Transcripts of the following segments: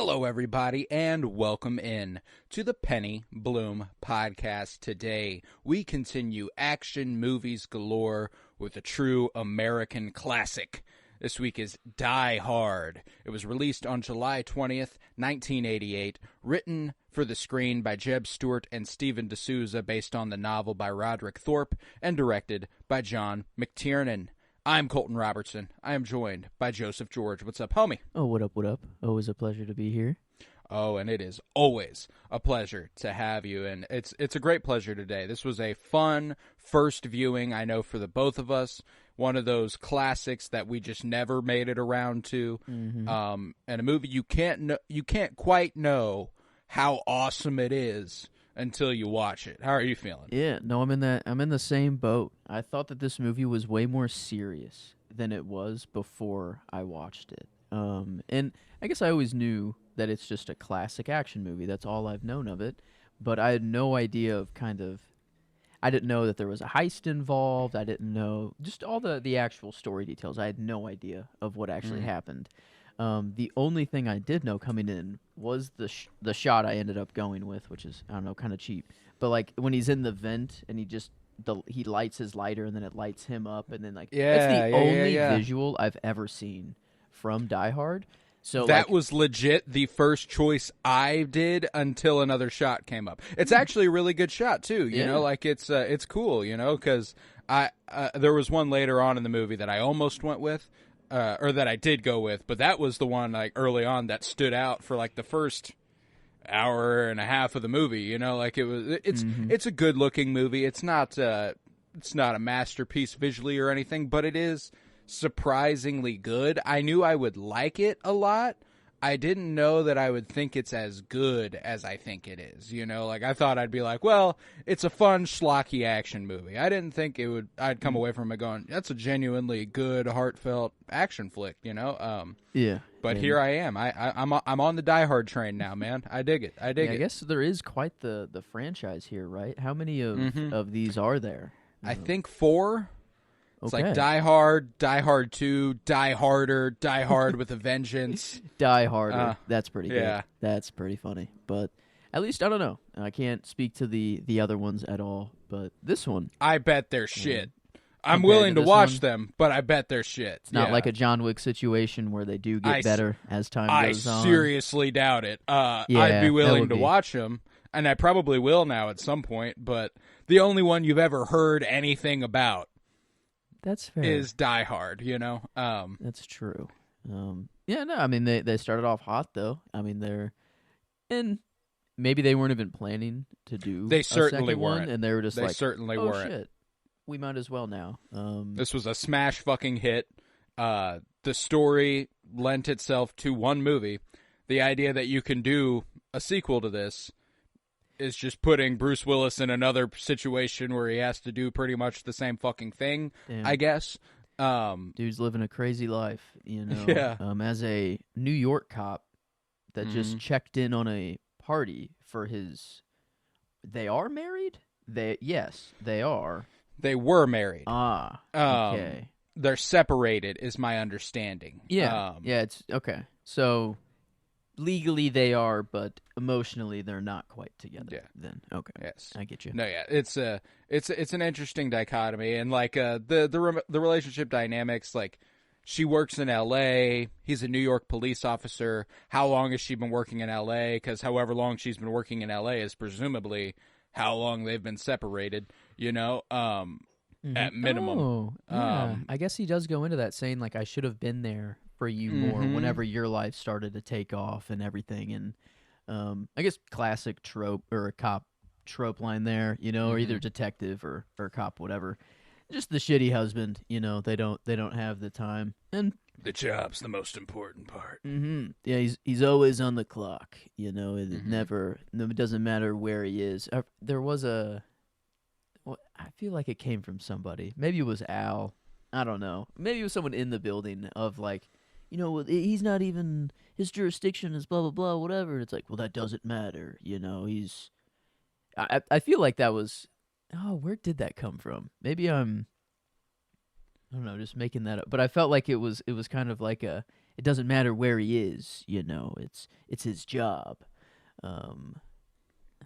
Hello, everybody, and welcome in to the Penny Bloom Podcast. Today, we continue Action Movies Galore with a true American classic. This week is Die Hard. It was released on July 20th, 1988, written for the screen by Jeb Stewart and Stephen D'Souza, based on the novel by Roderick Thorpe, and directed by John McTiernan. I'm Colton Robertson. I am joined by Joseph George. What's up, homie? Oh, what up, what up? Always a pleasure to be here. Oh, and it is always a pleasure to have you, and it's a great pleasure today. This was a fun first viewing, I know, for the both of us. One of those classics that we just never made it around to, and a movie you can't quite know how awesome it is until you watch it. How are you feeling? Yeah, no, I'm in the same boat. I thought that this movie was way more serious than it was before I watched it. And I guess I always knew that it's just a classic action movie. That's all I've known of it. But I had no idea of I didn't know that there was a heist involved. I didn't know just all the actual story details. I had no idea of what actually happened. The only thing I did know coming in was the shot I ended up going with, which is, I don't know, kind of cheap. But like when he's in the vent and he lights his lighter and then it lights him up, and then that's the only visual I've ever seen from Die Hard. So that was legit the first choice I did until another shot came up. It's actually a really good shot too. You know, like it's cool. You know, because there was one later on in the movie that I almost went with. Or that I did go with, but that was the one like early on that stood out for like the first hour and a half of the movie. You know, like it's a good looking movie. It's not a masterpiece visually or anything, but it is surprisingly good. I knew I would like it a lot. I didn't know that I would think it's as good as I think it is. You know, like I thought I'd be like, well, it's a fun schlocky action movie. I didn't think I'd come away from it going, that's a genuinely good, heartfelt action flick. You know, But here I am. I'm on the Die Hard train now, man. I dig it. I guess there is quite the franchise here, right? How many of these are there? I think 4. It's like Die Hard, Die Hard 2, Die Harder, Die Hard with a Vengeance. Die Harder. That's pretty good. Yeah. That's pretty funny. But at least, I don't know. I can't speak to the other ones at all. But this one. I bet they're shit. I'm willing to watch them, but I bet they're shit. It's not like a John Wick situation where they do get better as time goes on. I seriously doubt it. I'd be willing to watch them, and I probably will now at some point, but the only one you've ever heard anything about that's fair. Is Die Hard, you know? That's true. I mean, they started off hot, though. I mean, and maybe they weren't even planning to do They a certainly second weren't. One, and they were just they certainly weren't. Shit, we might as well now. This was a smash fucking hit. The story lent itself to one movie. The idea that you can do a sequel to this is just putting Bruce Willis in another situation where he has to do pretty much the same fucking thing, I guess. Dude's living a crazy life, you know. Yeah. As a New York cop that just checked in on a party for his... They are married? Yes, they are. They were married. Okay. They're separated, is my understanding. Yeah, it's... Okay, so... Legally they are, but emotionally they're not quite together. Yeah. Then okay. Yes. I get you. No, yeah. It's an interesting dichotomy, and like the relationship dynamics. Like, she works in L.A. He's a New York police officer. How long has she been working in L.A.? Because however long she's been working in L.A. is presumably how long they've been separated. You know, at minimum. Oh, yeah. I guess he does go into that saying like, I should have been there for you more whenever your life started to take off and everything. And I guess classic trope or a cop trope line there, you know, or either detective or cop, whatever. Just the shitty husband, you know, they don't have the time. And the job's the most important part. Yeah, he's always on the clock, you know. It it doesn't matter where he is. There was I feel like it came from somebody. Maybe it was Al. I don't know. Maybe it was someone in the building of like, you know, he's not even, his jurisdiction is blah, blah, blah, whatever. And it's like, well, that doesn't matter. You know, I feel like that was, where did that come from? Maybe I don't know, just making that up. But I felt like it was kind of like it doesn't matter where he is, you know, it's his job. Um,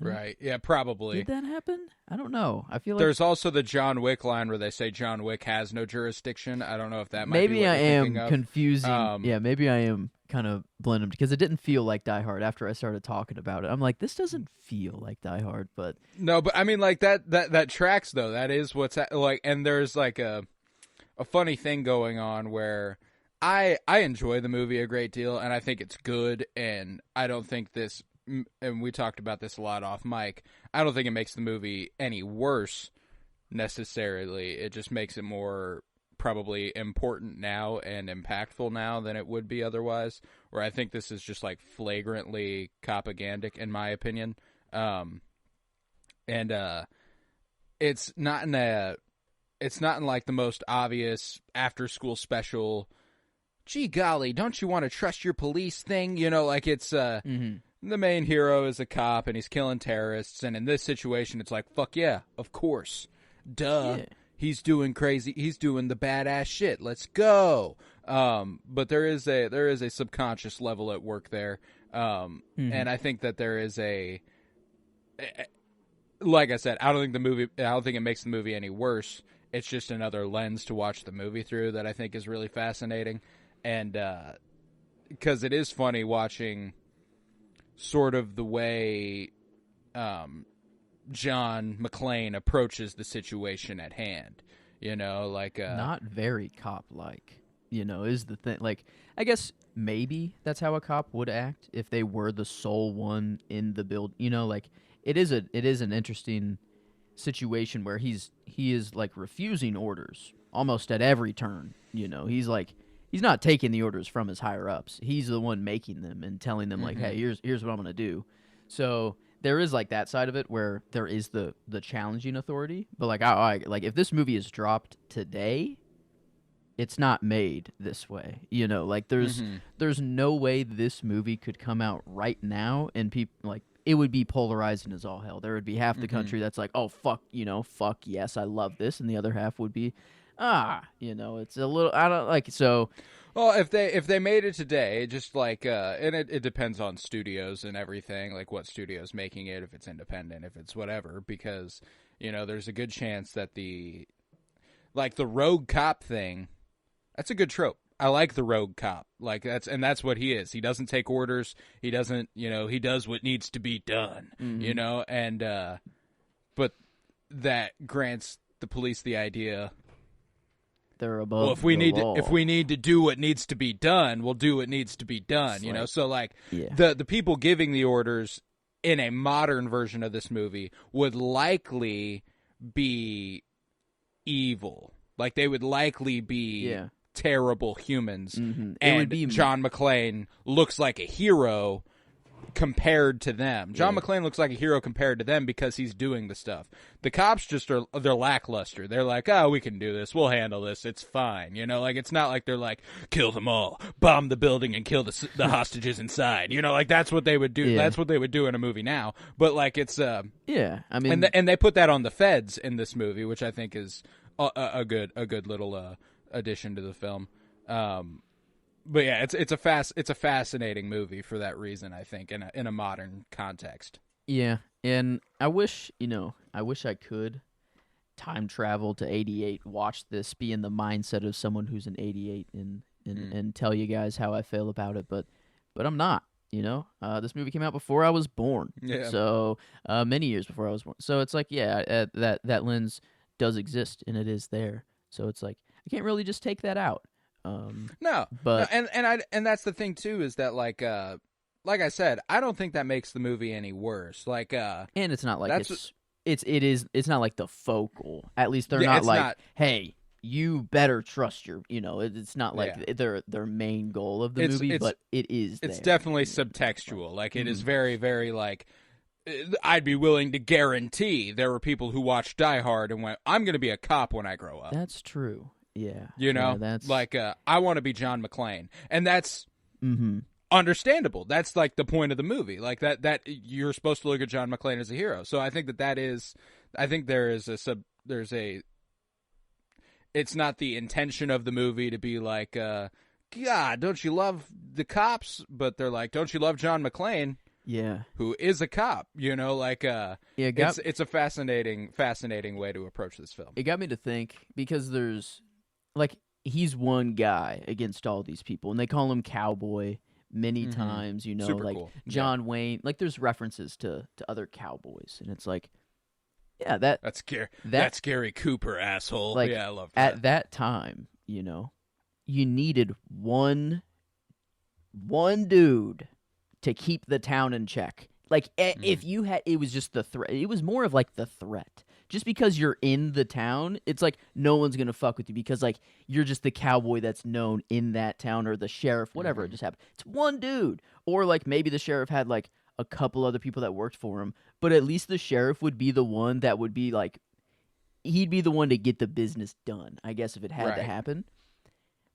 Right. Yeah, probably. Did that happen? I don't know. I feel like There's also the John Wick line where they say John Wick has no jurisdiction. I don't know if that might be maybe what I you're thinking am of. confusing. Yeah, maybe I am kind of blending because it didn't feel like Die Hard after I started talking about it. I'm like, this doesn't feel like Die Hard, but No, but I mean, like that tracks though. That is what's like, and there's like a funny thing going on where I enjoy the movie a great deal, and I think it's good, and I don't think this. And we talked about this a lot off mic. I don't think it makes the movie any worse necessarily. It just makes it more probably important now and impactful now than it would be otherwise. Where I think this is just like flagrantly propagandic, in my opinion. It's not in like the most obvious after school special. Gee golly, don't you want to trust your police thing? You know, like it's the main hero is a cop and he's killing terrorists, and in this situation it's like, fuck yeah, of course. Duh. Yeah. He's doing crazy, he's doing the badass shit. Let's go. But there is a subconscious level at work there. And I think that there is like I said, I don't think it makes the movie any worse. It's just another lens to watch the movie through that I think is really fascinating. And because it is funny watching sort of the way John McClane approaches the situation at hand. You know, like not very cop-like, you know, is the thing. Like, I guess maybe that's how a cop would act if they were the sole one in the build. You know, like it is an interesting situation where he is like refusing orders almost at every turn. You know, he's not taking the orders from his higher ups. He's the one making them and telling them like, hey, here's what I'm gonna do. So there is like that side of it where there is the challenging authority. But like I like if this movie is dropped today, it's not made this way. You know, like there's no way this movie could come out right now and people like it would be polarizing as all hell. There would be half the country that's like, oh fuck, you know, fuck yes, I love this, and the other half would be you know, it's a little I don't like so. Well, if they made it today, just like and it depends on studios and everything, like what studio's making it, if it's independent, if it's whatever, because you know there's a good chance that the rogue cop thing, that's a good trope. I like the rogue cop, like that's what he is. He doesn't take orders. He doesn't, you know, he does what needs to be done, you know, and but that grants the police the idea. They're above. Well, if we law. need to do what needs to be done, we'll do what needs to be done. You know, so like the people giving the orders in a modern version of this movie would likely be evil. Like they would likely be terrible humans, and it would be John McClane looks like a hero compared to them. John McClane looks like a hero compared to them because he's doing the stuff. The cops they're lackluster. They're like, oh, we can do this. We'll handle this. It's fine. You know, like it's not like they're like, kill them all, bomb the building, and kill the hostages inside. You know, like that's what they would do. Yeah. That's what they would do in a movie now. But like it's I mean, and they put that on the feds in this movie, which I think is a good little addition to the film. But yeah, it's a fascinating movie for that reason, I think, in a modern context. Yeah, and I wish I could time travel to 88, watch this, be in the mindset of someone who's in 88 and tell you guys how I feel about it, but I'm not, you know? This movie came out before I was born. Yeah. So, many years before I was born. So it's like, yeah, that lens does exist and it is there. So it's like I can't really just take that out. And that's the thing too, is that like I said, I don't think that makes the movie any worse. Like, and it's not like it's not like the focal. At least they're not like, hey, you better trust your, you know, it's not like their main goal of the movie, but it is. It's definitely subtextual. Like it is very, very like. I'd be willing to guarantee there were people who watched Die Hard and went, I'm going to be a cop when I grow up. That's true. Yeah. You know, that's like, I want to be John McClane. And that's understandable. That's like the point of the movie. Like that you're supposed to look at John McClane as a hero. So I think it's not the intention of the movie to be like, God, don't you love the cops? But they're like, don't you love John McClane? Yeah. Who is a cop? It's a fascinating way to approach this film. It got me to think, because there's he's one guy against all these people, and they call him Cowboy many times. Super like cool. John Wayne. Like there's references to other cowboys, and it's like, yeah, that's Gary Cooper, asshole. Like, yeah, I love that. At that time, you needed one dude to keep the town in check. Like, if you had, it was just the threat. It was more of like the threat. Just because you're in the town, it's like no one's gonna fuck with you because like you're just the cowboy that's known in that town, or the sheriff, whatever. It just happened. It's one dude, or like maybe the sheriff had like a couple other people that worked for him, but at least the sheriff would be the one that would be like, he'd be the one to get the business done, I guess, if it had to happen.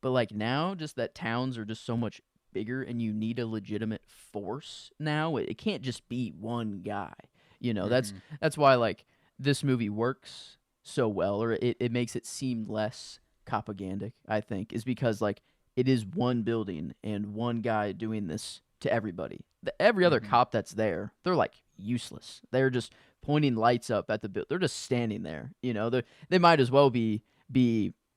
But like now, just that towns are just so much bigger, and you need a legitimate force now. It can't just be one guy. That's why like this movie works so well, or it makes it seem less propagandic, I think, is because like it is one building and one guy doing this to everybody. Every other cop that's there, they're like useless. They're just pointing lights up at the building. They're just standing there. They might as well be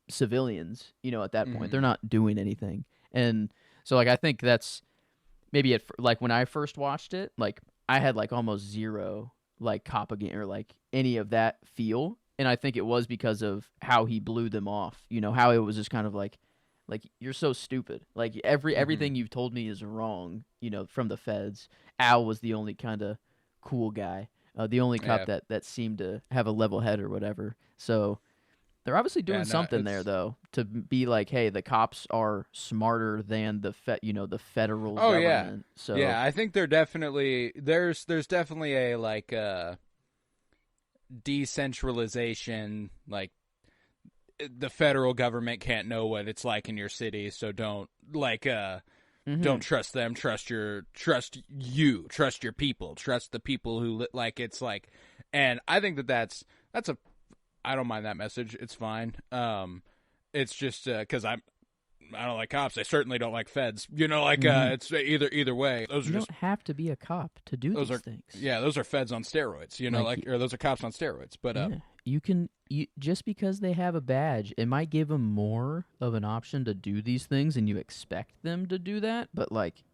civilians. At that point, they're not doing anything. And so like I think that's maybe like when I first watched it, like I had like almost zero like propaganda or like any of that feel, and I think it was because of how he blew them off. How it was just kind of like you're so stupid. Like everything you've told me is wrong. From the feds. Al was the only kind of cool guy, the only cop that seemed to have a level head or whatever. So they're obviously doing something there, though, to be like, hey, the cops are smarter than the federal government. Yeah. So yeah, I think they're definitely there's definitely a like decentralization. Like the federal government can't know what it's like in your city, so don't don't trust them. Trust your people. Trust the people who like. It's like, and I think that's a. I don't mind that message. It's fine. It's just because I don't like cops. I certainly don't like feds. It's either way. You don't have to be a cop to do these things. Yeah, those are feds on steroids. Or those are cops on steroids. But you can just because they have a badge, it might give them more of an option to do these things, and you expect them to do that. But like,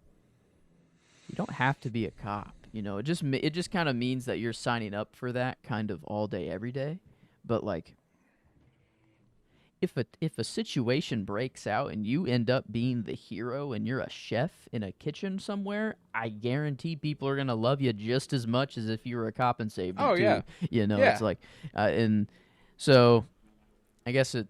you don't have to be a cop. It just kind of means that you're signing up for that kind of all day, every day. But like, if a situation breaks out and you end up being the hero and you're a chef in a kitchen somewhere, I guarantee people are gonna love you just as much as if you were a cop and saved them. Yeah. It's like, and so I guess it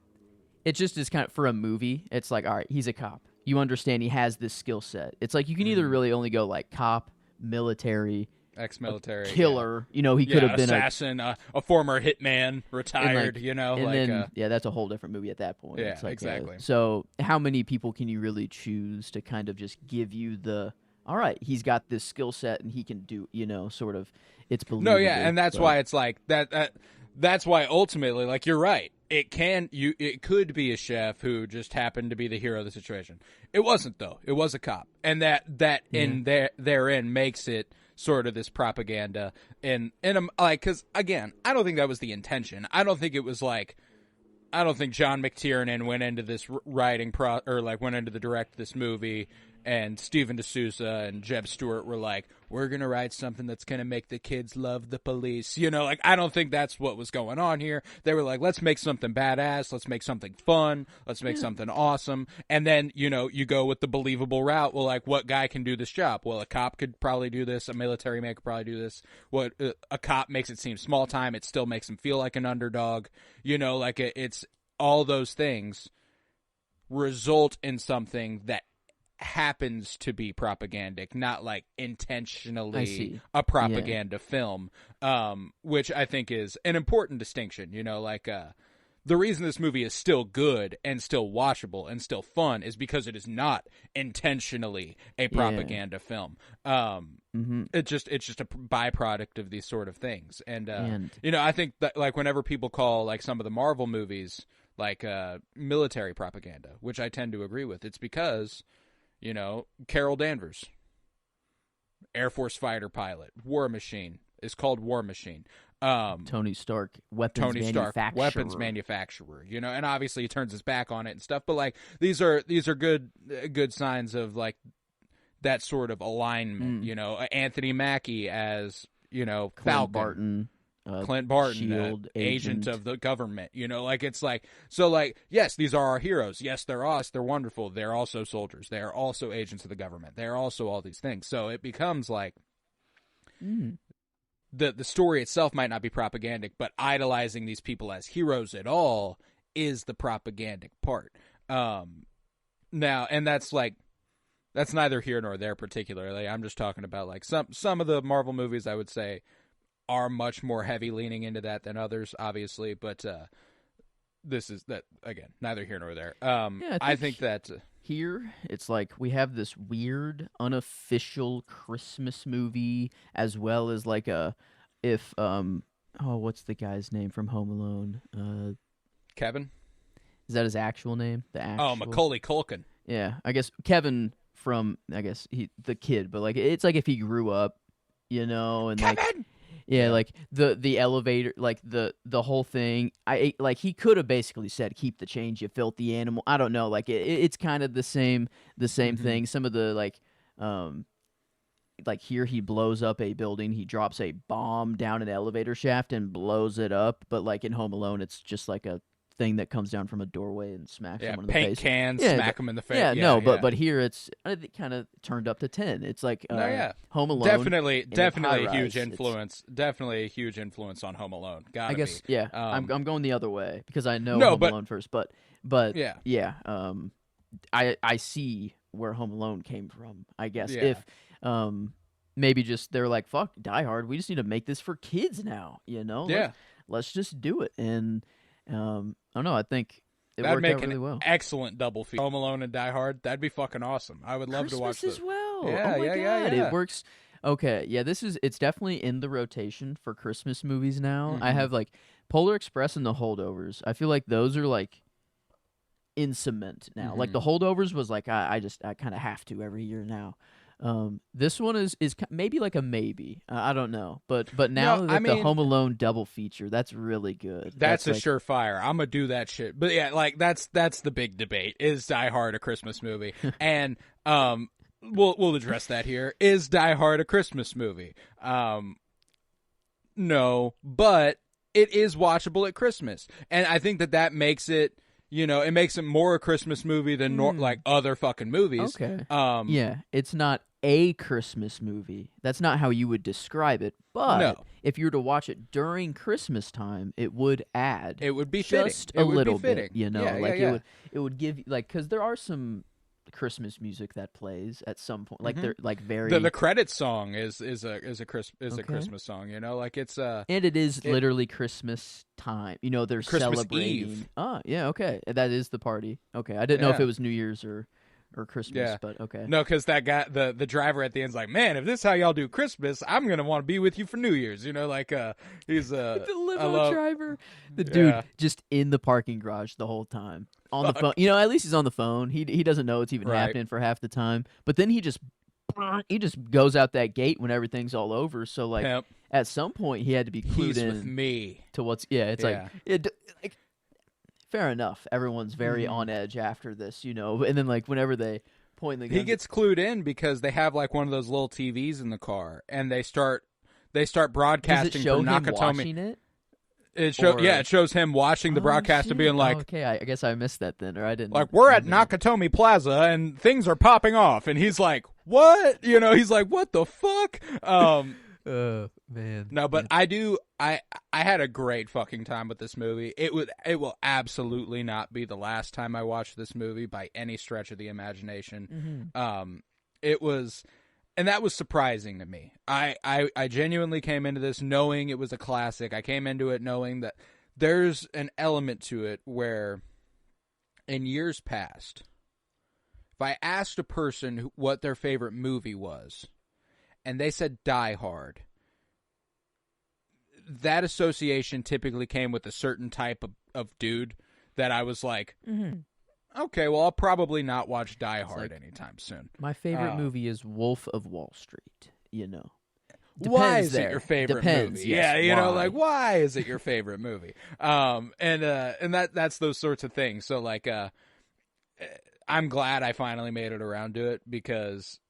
just is kind of, for a movie, it's like, all right, he's a cop. You understand he has this skill set. It's like you can either really only go like cop, military, ex-military, killer. He could have been assassin, a former hitman, retired. That's a whole different movie at that point. Yeah, it's like, exactly. So how many people can you really choose to kind of just give you the, all right, he's got this skill set and he can do, sort of, it's believable. No, yeah, and that's why it's like that. That's why ultimately, like, you're right. It could be a chef who just happened to be the hero of the situation. It wasn't, though. It was a cop, and therein makes it sort of this propaganda, and like, because again, I don't think that was the intention. I don't think John McTiernan went into this writing went into the direct this movie, and Steven D'Souza and Jeb Stewart were like, we're gonna write something that's gonna make the kids love the police. I don't think that's what was going on here. They were like, let's make something badass, let's make something fun, let's make something awesome, and then you go with the believable route. Well, like, what guy can do this job? Well, a cop could probably do this, a military man could probably do this. What a cop makes it seem small time, it still makes him feel like an underdog. It's all those things result in something that happens to be propagandic, not like intentionally a propaganda film, which I think is an important distinction. The reason this movie is still good and still watchable and still fun is because it is not intentionally a propaganda film. It's just a byproduct of these sort of things. And I think that, like, whenever people call like some of the Marvel movies like military propaganda, which I tend to agree with. It's because, Carol Danvers, Air Force fighter pilot, War Machine, is called War Machine. Tony Stark, weapons manufacturer, and obviously he turns his back on it and stuff. But like these are good signs of like that sort of alignment. Anthony Mackie as Falcon. Clint Barton, Shield agent of the government. It's like so. Like yes, these are our heroes. Yes, they're us. They're wonderful. They're also soldiers. They are also agents of the government. They are also all these things. So it becomes like. The story itself might not be propagandic, but idolizing these people as heroes at all is the propagandic part. Now, and that's neither here nor there particularly. I'm just talking about like some of the Marvel movies I would say are much more heavy leaning into that than others, obviously. But this is that again, neither here nor there. I think that. Here, it's like we have this weird, unofficial Christmas movie, as well as like what's the guy's name from Home Alone? Kevin? Is that his actual name? Macaulay Culkin. Yeah, I guess Kevin from, the kid, but like, it's like if he grew up, and Kevin! like... Yeah, like the elevator, like the whole thing. He could have basically said, "Keep the change, you filthy animal." I don't know. Like it's kind of the same thing. Some of the like here he blows up a building. He drops a bomb down an elevator shaft and blows it up. But like in Home Alone, it's just like a thing that comes down from a doorway and smacks someone in the face. Paint cans, smack them in the face. But here it kind of turned up to 10. It's like Home Alone. Definitely a huge influence. Definitely a huge influence on Home Alone. Gotta be. I'm going the other way because I know Home Alone first, but I see where Home Alone came from. I guess if maybe just they're like, fuck Die Hard, we just need to make this for kids now. Let's just do it. And I don't know. I think it That'd worked make out really an well. excellent double feature. Home Alone and Die Hard. That'd be fucking awesome. I would love to watch Christmas this as well. Yeah, oh my God. Yeah. It works. Okay, yeah. It's definitely in the rotation for Christmas movies now. I have like Polar Express and The Holdovers. I feel like those are like in cement now. Like The Holdovers was like I kind of have to every year now. This one is maybe like a maybe. I don't know, but now the Home Alone double feature, that's really good. That's a surefire. I'm gonna do that shit. But yeah, like that's the big debate. Is Die Hard a Christmas movie? And we'll address that here. Is Die Hard a Christmas movie? No, but it is watchable at Christmas, and I think that makes it. It makes it more a Christmas movie than like other fucking movies. Okay. Yeah, it's not a Christmas movie. That's not how you would describe it. But if you were to watch it during Christmas time, it would add. It would be just fitting. a little bit. Yeah. It would give because there are some Christmas music that plays at some point. Like they're like very the credits song is a Christmas song. Like it's and it is literally Christmas time. They're Christmas celebrating. Eve. Yeah, okay, that is the party. Okay, I didn't know if it was New Year's or Christmas, but okay. No, because that guy, the driver at the end's like, man, if this is how y'all do Christmas, I'm gonna want to be with you for New Year's. He's the limo driver, the dude just in the parking garage the whole time on the phone. At least he's on the phone. He doesn't know it's even happening for half the time. But then he just goes out that gate when everything's all over. So like at some point he had to be clued in with me to what's like. Fair enough. Everyone's very on edge after this, and then like whenever they point the gun, he gets clued in because they have like one of those little TVs in the car, and they start broadcasting. Does it show from him Nakatomi. Watching it? It shows him watching the broadcast and being like, okay, I guess I missed that then, or I didn't. Like, we're at Nakatomi Plaza and things are popping off, and he's like, what? He's like, what the fuck? Man. No, but I had a great fucking time with this movie. It will absolutely not be the last time I watch this movie by any stretch of the imagination. It was, and that was surprising to me. I genuinely came into this knowing it was a classic. I came into it knowing that there's an element to it where in years past, if I asked a person what their favorite movie was, and they said Die Hard, that association typically came with a certain type of dude that I was like, okay, well, I'll probably not watch Die Hard like, anytime soon. My favorite movie is Wolf of Wall Street, Depends why is there. it your favorite Depends, movie? yes, Yeah, why? why is it your favorite movie? And that's those sorts of things. So like, I'm glad I finally made it around to it because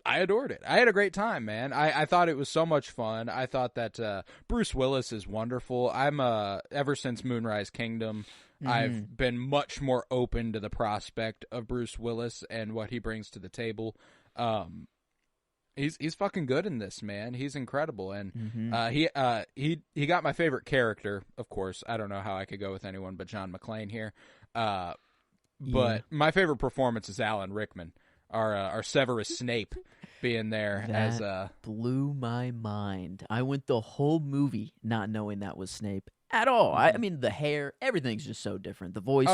I adored it. I had a great time, man. I thought it was so much fun. I thought that Bruce Willis is wonderful. I'm ever since Moonrise Kingdom, I've been much more open to the prospect of Bruce Willis and what he brings to the table. He's fucking good in this, man. He's incredible, and he got my favorite character. Of course, I don't know how I could go with anyone but John McClane here. But my favorite performance is Alan Rickman, our Severus Snape, being there that blew my mind. I went the whole movie not knowing that was Snape at all. I mean, the hair, everything's just so different. The voice,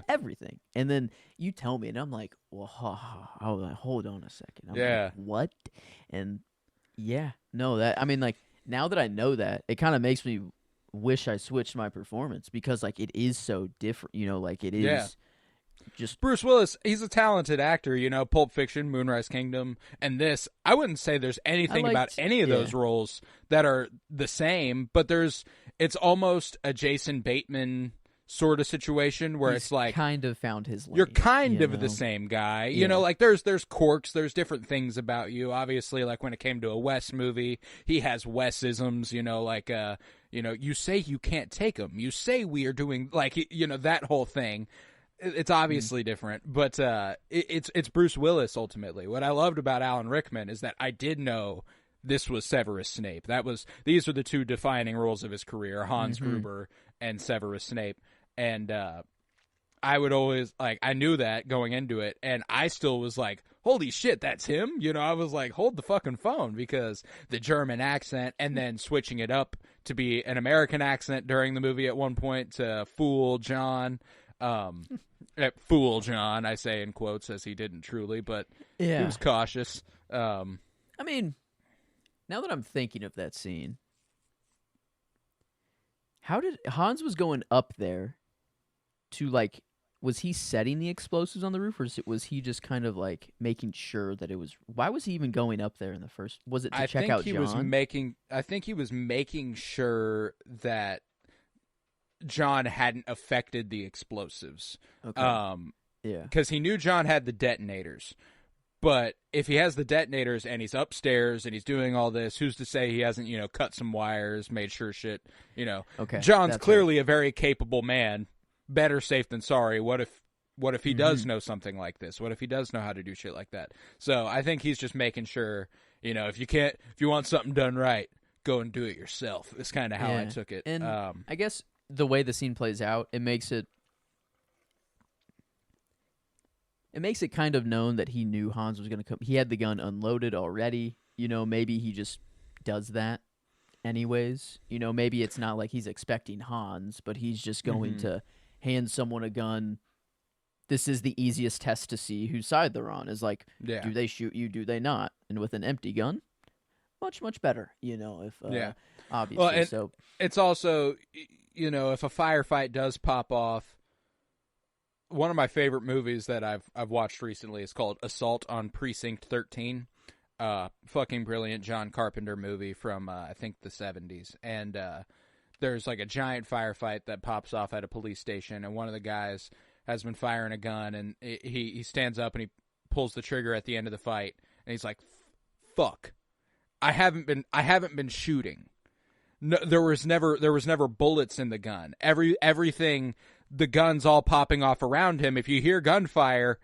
everything. And then you tell me, and I'm like, well, hold on a second. I'm like, what? And now that I know that, it kind of makes me wish I switched my performance because like it is so different. Like it is. Just Bruce Willis, he's a talented actor, Pulp Fiction, Moonrise Kingdom, and this. I wouldn't say there's anything about any of those roles that are the same, but it's almost a Jason Bateman sort of situation where he's it's like kind of found his lane, you're kind of the same guy. Like there's quirks, there's different things about you. Obviously, like when it came to a Wes movie, he has Wes-isms, you say you can't take them. You say we are doing that whole thing. It's obviously different, but it's Bruce Willis ultimately. What I loved about Alan Rickman is that I did know this was Severus Snape. These are the two defining roles of his career, Hans Gruber and Severus Snape. And I would always I knew that going into it, and I still was like, holy shit, that's him? I was like, hold the fucking phone, because the German accent and then switching it up to be an American accent during the movie at one point to fool John. Fool John, I say in quotes, as he didn't truly, but he was cautious. I mean, now that I'm thinking of that scene, how did Hans was going up there to was he setting the explosives on the roof, or was he just kind of making sure that it was? Why was he even going up there in the first? Was it to check out John? I think he was making sure that John hadn't affected the explosides. Okay. Because he knew John had the detonators. But if he has the detonators and he's upstairs and he's doing all this, who's to say he hasn't, cut some wires, made sure shit, Okay. John's clearly a very capable man. Better safe than sorry. What if he does know something like this? What if he does know how to do shit like that? So I think he's just making sure, if you want something done right, go and do it yourself. It's kind of how I took it. And I guess the way the scene plays out, it makes it kind of known that he knew Hans was going to come. He had the gun unloaded already. Maybe he just does that anyways. Maybe it's not like he's expecting Hans, but he's just going to hand someone a gun. This is the easiest test to see whose side they're on. Is do they shoot you? Do they not? And with an empty gun, much, much better, obviously. Well, so it's also, if a firefight does pop off, one of my favorite movies that I've watched recently is called Assault on Precinct 13. Fucking brilliant John Carpenter movie from, I think, the 70s. And there's a giant firefight that pops off at a police station, and one of the guys has been firing a gun, and he stands up and he pulls the trigger at the end of the fight, and he's like, fuck. I haven't been shooting. No, there was never bullets in the gun. Everything, the gun's all popping off around him. If you hear gunfire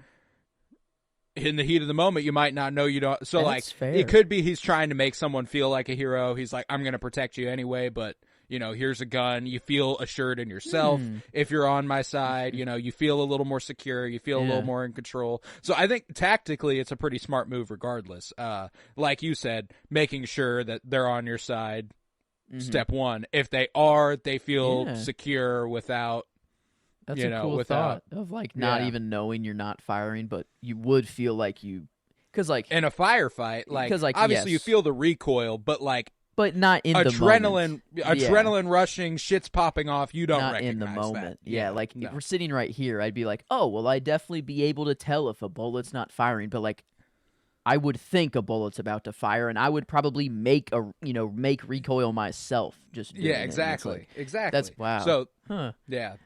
in the heat of the moment, you might not know you don't. So that's fair. It could be he's trying to make someone feel like a hero. He's like, I'm going to protect you anyway, but here's a gun. You feel assured in yourself. If you're on my side, you feel a little more secure. You feel a little more in control. So I think tactically it's a pretty smart move regardless. Like you said, making sure that they're on your side. Step one. If they are, they feel secure without. That's a cool thought of not even knowing you're not firing, but you would feel like you, because in a firefight, obviously you feel the recoil, but but not in the moment. Adrenaline rushing, shit's popping off. You don't not recognize in the moment. that. Yeah, like if we're sitting right here, I'd be like, oh, well, I'd definitely be able to tell if a bullet's not firing. But like, I would think a bullet's about to fire, and I would probably make recoil myself. Just doing exactly. That's wow. So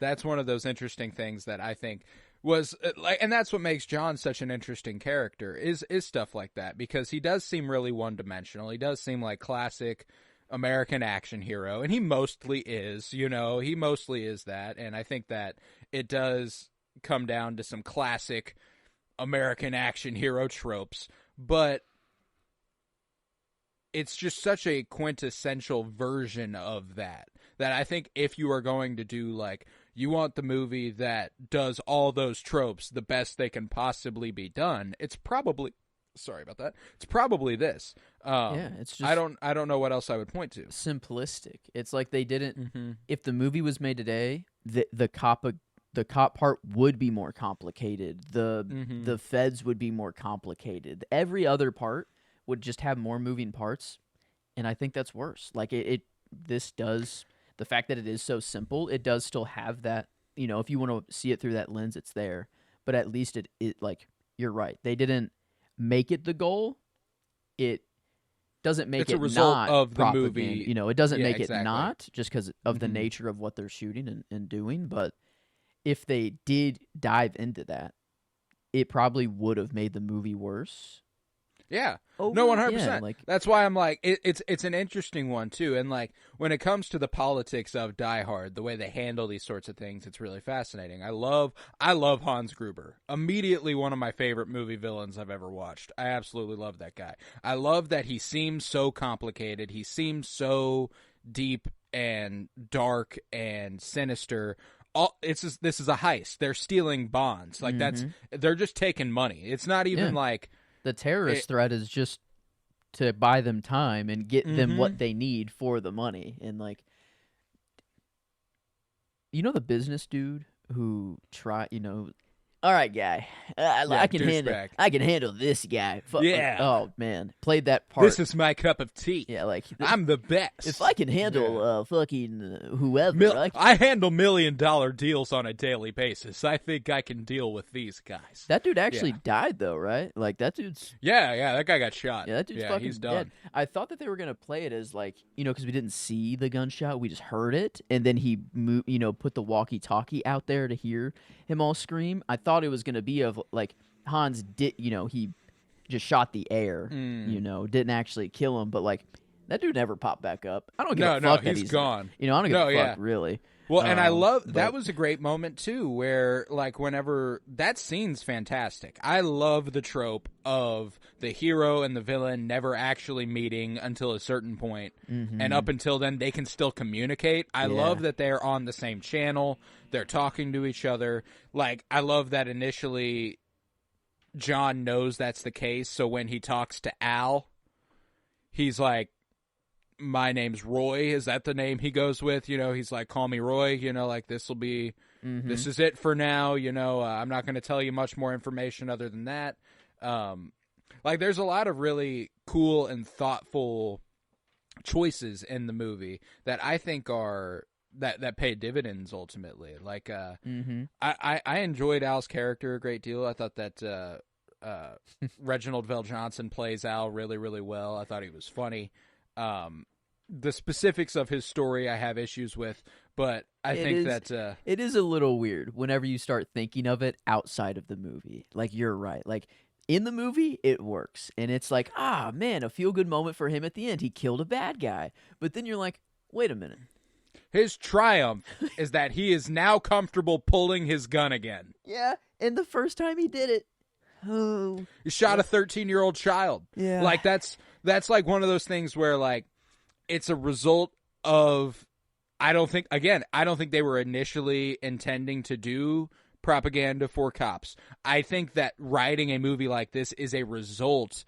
that's one of those interesting things that I think was and that's what makes John such an interesting character is stuff like that, because he does seem really one-dimensional. He does seem like classic American action hero, and he mostly is, he mostly is that. And I think that it does come down to some classic American action hero tropes, but it's just such a quintessential version of that I think if you are going to do, like, you want the movie that does all those tropes the best they can possibly be done, it's probably, sorry about that, it's probably this. It's just, I don't know what else I would point to. Simplistic. It's like they didn't, if the movie was made today, the cop part would be more complicated. The feds would be more complicated. Every other part would just have more moving parts, and I think that's worse. Like this does, the fact that it is so simple, it does still have that, if you want to see it through that lens, it's there. But at least it like, you're right. They didn't make it the goal. It doesn't make it's it a result not of the propaganda. movie. It doesn't make exactly. it not just because of the nature of what they're shooting and doing. But if they did dive into that, it probably would have made the movie worse. Yeah. No, 100%. Yeah, like, that's why I'm like, it's an interesting one too. And like, when it comes to the politics of Die Hard, the way they handle these sorts of things, it's really fascinating. I love Hans Gruber. Immediately one of my favorite movie villains I've ever watched. I absolutely love that guy. I love that he seems so complicated. He seems so deep and dark and sinister. This is a heist. They're stealing bonds. Like they're just taking money. It's not even like the terrorist threat is just to buy them time and get them what they need for the money. And like, the business dude who all right, guy, I can handle this guy. Yeah. Oh man, played that part. This is my cup of tea. Yeah, like I'm the best. If I can handle fucking whoever, I handle $1 million deals on a daily basis. I think I can deal with these guys. That dude actually died though, right? Like that dude's that guy got shot. Yeah, that dude's fucking he's done. dead. I thought that they were gonna play it as like because we didn't see the gunshot, we just heard it, and then he put the walkie-talkie out there to hear him all scream. I thought it was gonna be of like Hans did, he just shot the air, didn't actually kill him, but like that dude never popped back up. I don't give a fuck that he's gone. I don't give a fuck really. Well, and I love that was a great moment too, where like whenever that scene's fantastic. I love the trope of the hero and the villain never actually meeting until a certain point, and up until then they can still communicate. I love that they're on the same channel. They're talking to each other. Like I love that initially John knows that's the case, so when he talks to Al, he's like, my name's Roy. Is that the name he goes with? He's like, call me Roy. Like this will be, this is it for now. I'm not going to tell you much more information other than that. Like there's a lot of really cool and thoughtful choices in the movie that I think are that pay dividends ultimately. Like I enjoyed Al's character a great deal. I thought that Reginald Vell Johnson plays Al really, really well. I thought he was funny. The specifics of his story I have issues with, but I think that it is a little weird whenever you start thinking of it outside of the movie. Like you're right. Like in the movie it works and it's like, man, a feel good moment for him at the end. He killed a bad guy. But then you're like, wait a minute. His triumph is that he is now comfortable pulling his gun again. Yeah, and the first time he did it, he shot a 13-year-old child. Yeah. Like that's like one of those things where like it's a result of I don't think they were initially intending to do propaganda for cops. I think that writing a movie like this is a result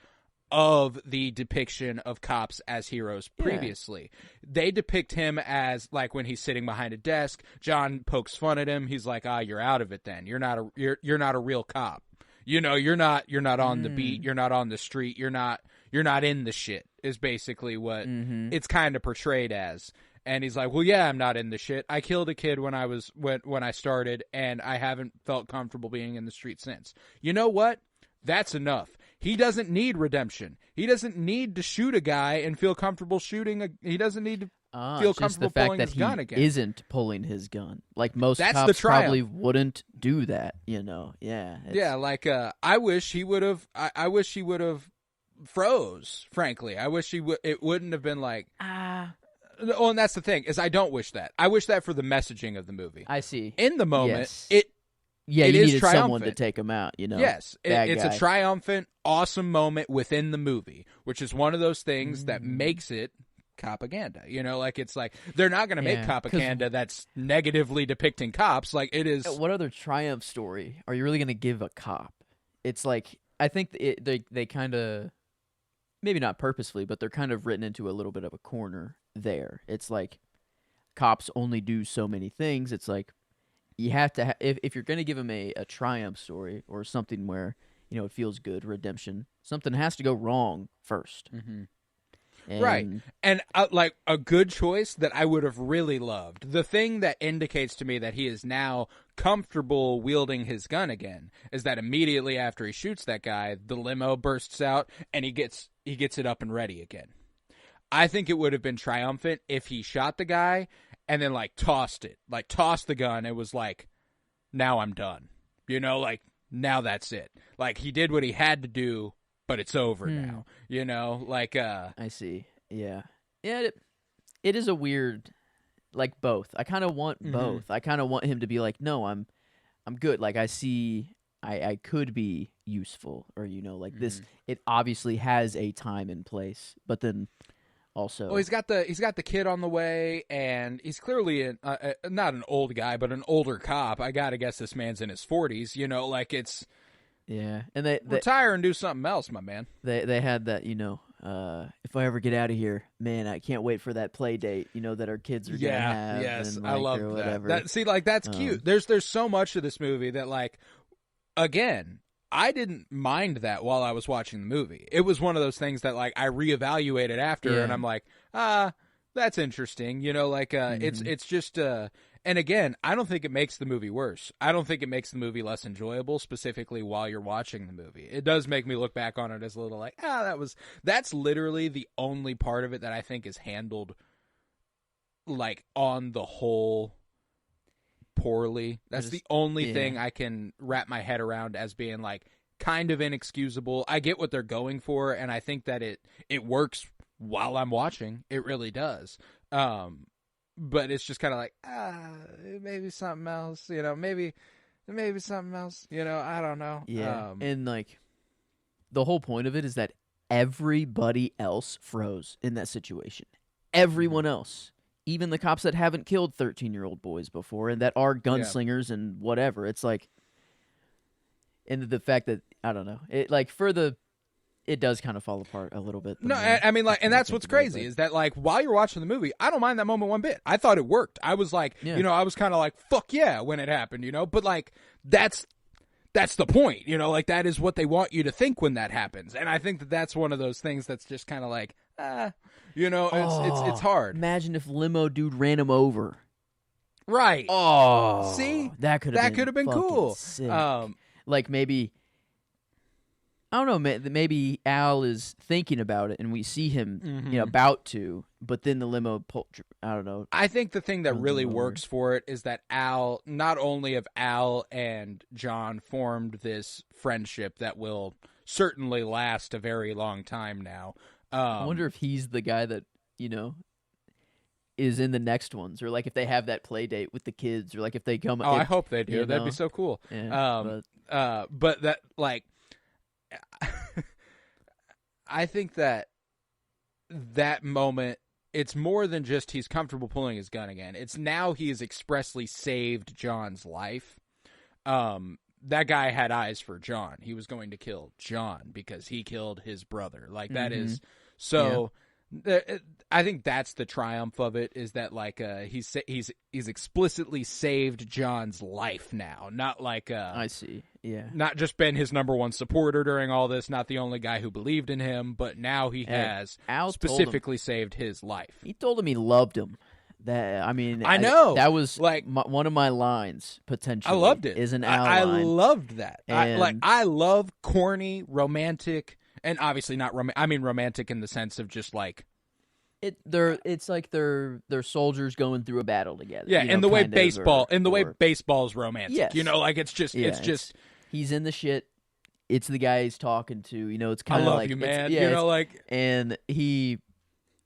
of the depiction of cops as heroes previously. They depict him as like when he's sitting behind a desk, John pokes fun at him. He's like, you're out of it then. You're not a real cop. You're not on the beat. You're not on the street. You're not you're not in the shit is basically what it's kind of portrayed as. And he's like, well, yeah, I'm not in the shit. I killed a kid when I started, and I haven't felt comfortable being in the street since. You know what? That's enough. He doesn't need redemption. He doesn't need to shoot a guy and feel comfortable shooting. He doesn't need to feel comfortable pulling his gun again. Isn't pulling his gun. Like most That's cops the triumph. probably wouldn't do that, you know. Yeah. Yeah, like I wish he would have. I wish he would have froze. Frankly, I wish it wouldn't have been like. Oh, and that's the thing is I don't wish that. I wish that for the messaging of the movie. I see. In the moment, yes. you needed someone to take him out, you know. Yes, it's a triumphant, awesome moment within the movie, which is one of those things that makes it propaganda. You know, like it's like they're not going to make propaganda that's negatively depicting cops. Like it is. What other triumph story are you really going to give a cop? It's like I think they kind of, maybe not purposefully, but they're kind of written into a little bit of a corner there. It's like cops only do so many things. It's like you have to if you're going to give them a triumph story or something where, you know, it feels good, redemption, something has to go wrong first. Right. And like a good choice that I would have really loved. The thing that indicates to me that he is now comfortable wielding his gun again is that immediately after he shoots that guy, the limo bursts out and he gets it up and ready again. I think it would have been triumphant if he shot the guy and then like tossed the gun. It was like, now I'm done. You know, like now that's it. Like he did what he had to do, but it's over now. You know, like I see. Yeah. Yeah, it is a weird, like both. I kind of want both. I kind of want him to be like, "No, I'm good." Like I see I could be useful, or you know, like this it obviously has a time and place, but then also, well, he's got the kid on the way, and he's clearly not an old guy, but an older cop. I gotta guess this man's in his 40s. You know, like it's and they retire and do something else, my man. They had that, you know. If I ever get out of here, man, I can't wait for that play date. You know that our kids are gonna have. Yes, and, I love that. See, like that's cute. There's so much of this movie that, like, again, I didn't mind that while I was watching the movie. It was one of those things that, like, I reevaluated after, and I'm like, that's interesting. You know, like, it's just, and again, I don't think it makes the movie worse. I don't think it makes the movie less enjoyable, specifically while you're watching the movie. It does make me look back on it as a little like, that's literally the only part of it that I think is handled, like, on the whole, poorly. That's the only thing I can wrap my head around as being like kind of inexcusable. I get what they're going for, and I think that it works while I'm watching. It really does. But it's just kind of like maybe something else, you know, maybe something else, you know, I don't know. Yeah. And like the whole point of it is that everybody else froze in that situation. Everyone else. Even the cops that haven't killed 13-year-old boys before and that are gunslingers and whatever. It's like, and the fact that, I don't know, it does kind of fall apart a little bit. No, I mean, like, and that's what's crazy is that, like, while you're watching the movie, I don't mind that moment one bit. I thought it worked. I was like, you know, I was kind of like, fuck yeah, when it happened, you know, but like, that's the point, you know, like that is what they want you to think when that happens. And I think that that's one of those things that's just kind of like, you know, it's hard. Imagine if limo dude ran him over. Right. Oh, see, that could have been cool. Sick. Like maybe, I don't know, maybe Al is thinking about it and we see him, you know, about to, but then the limo I don't know. I think the thing that really works for it is that Al, not only have Al and John formed this friendship that will certainly last a very long time now. I wonder if he's the guy that, you know, is in the next ones, or like if they have that play date with the kids, or like if they come. Oh, I hope they do. That'd be so cool. Yeah, but that, like, I think that moment, it's more than just he's comfortable pulling his gun again. It's now he has expressly saved John's life. That guy had eyes for John. He was going to kill John because he killed his brother. Like, that is so. Yeah. I think that's the triumph of it, is that, like, he's explicitly saved John's life now, not like I see. Yeah. not just been his number one supporter during all this, not the only guy who believed in him, but now he has Al specifically saved his life. He told him he loved him. That I know. that was like one of my lines potentially. I loved it. Is an Al I line. loved that. And I love corny, romantic, and obviously not I mean romantic in the sense of just like it's like they're soldiers going through a battle together. Yeah, in the way baseball, way baseball's romantic. Yes. You know, like it's just he's in the shit. It's the guy he's talking to. You know, it's kind of like I love you, man. Yeah, you know, like and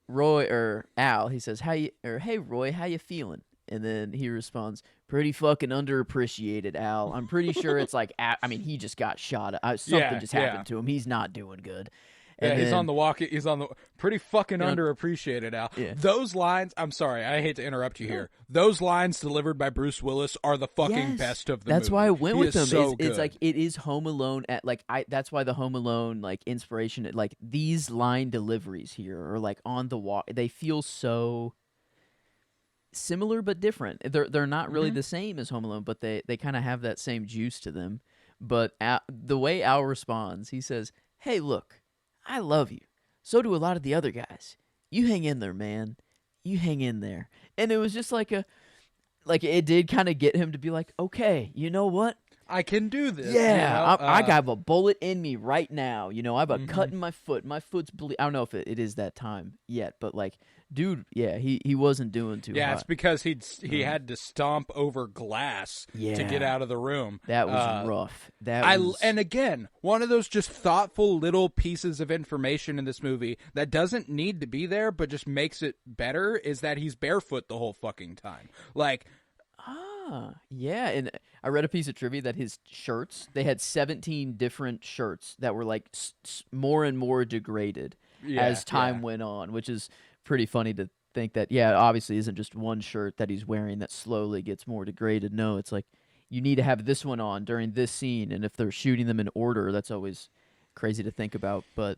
Al, he says, hey Roy, how you feeling? And then he responds, pretty fucking underappreciated, Al. I'm pretty sure it's like, I mean, he just got shot. Something just happened to him. He's not doing good. And he's on the walk. He's on the pretty fucking underappreciated, Al. Yeah. Those lines, I'm sorry, I hate to interrupt you here. Those lines delivered by Bruce Willis are the fucking best of the movie. That's why I went with him. So it's like it is Home Alone at that's why the Home Alone like inspiration, like these line deliveries here are like on the walk. They feel so similar but different. They're not really the same as Home Alone, but they kind of have that same juice to them. But the way Al responds, he says, "Hey, look, I love you. So do a lot of the other guys. You hang in there, man. You hang in there." And it was just like it did kind of get him to be like, okay, you know what? I can do this. Yeah, you know? I got a bullet in me right now. You know, I have a cut in my foot. My foot's bleeding. I don't know if it is that time yet, but like, dude, yeah, he wasn't doing too hot. Yeah, it's because he had to stomp over glass to get out of the room. That was rough. And again, one of those just thoughtful little pieces of information in this movie that doesn't need to be there, but just makes it better is that he's barefoot the whole fucking time. Like, yeah, and I read a piece of trivia that his shirts, they had 17 different shirts that were like more and more degraded as time went on, which is pretty funny to think that, obviously isn't just one shirt that he's wearing that slowly gets more degraded. No, it's like you need to have this one on during this scene, and if they're shooting them in order, that's always crazy to think about. But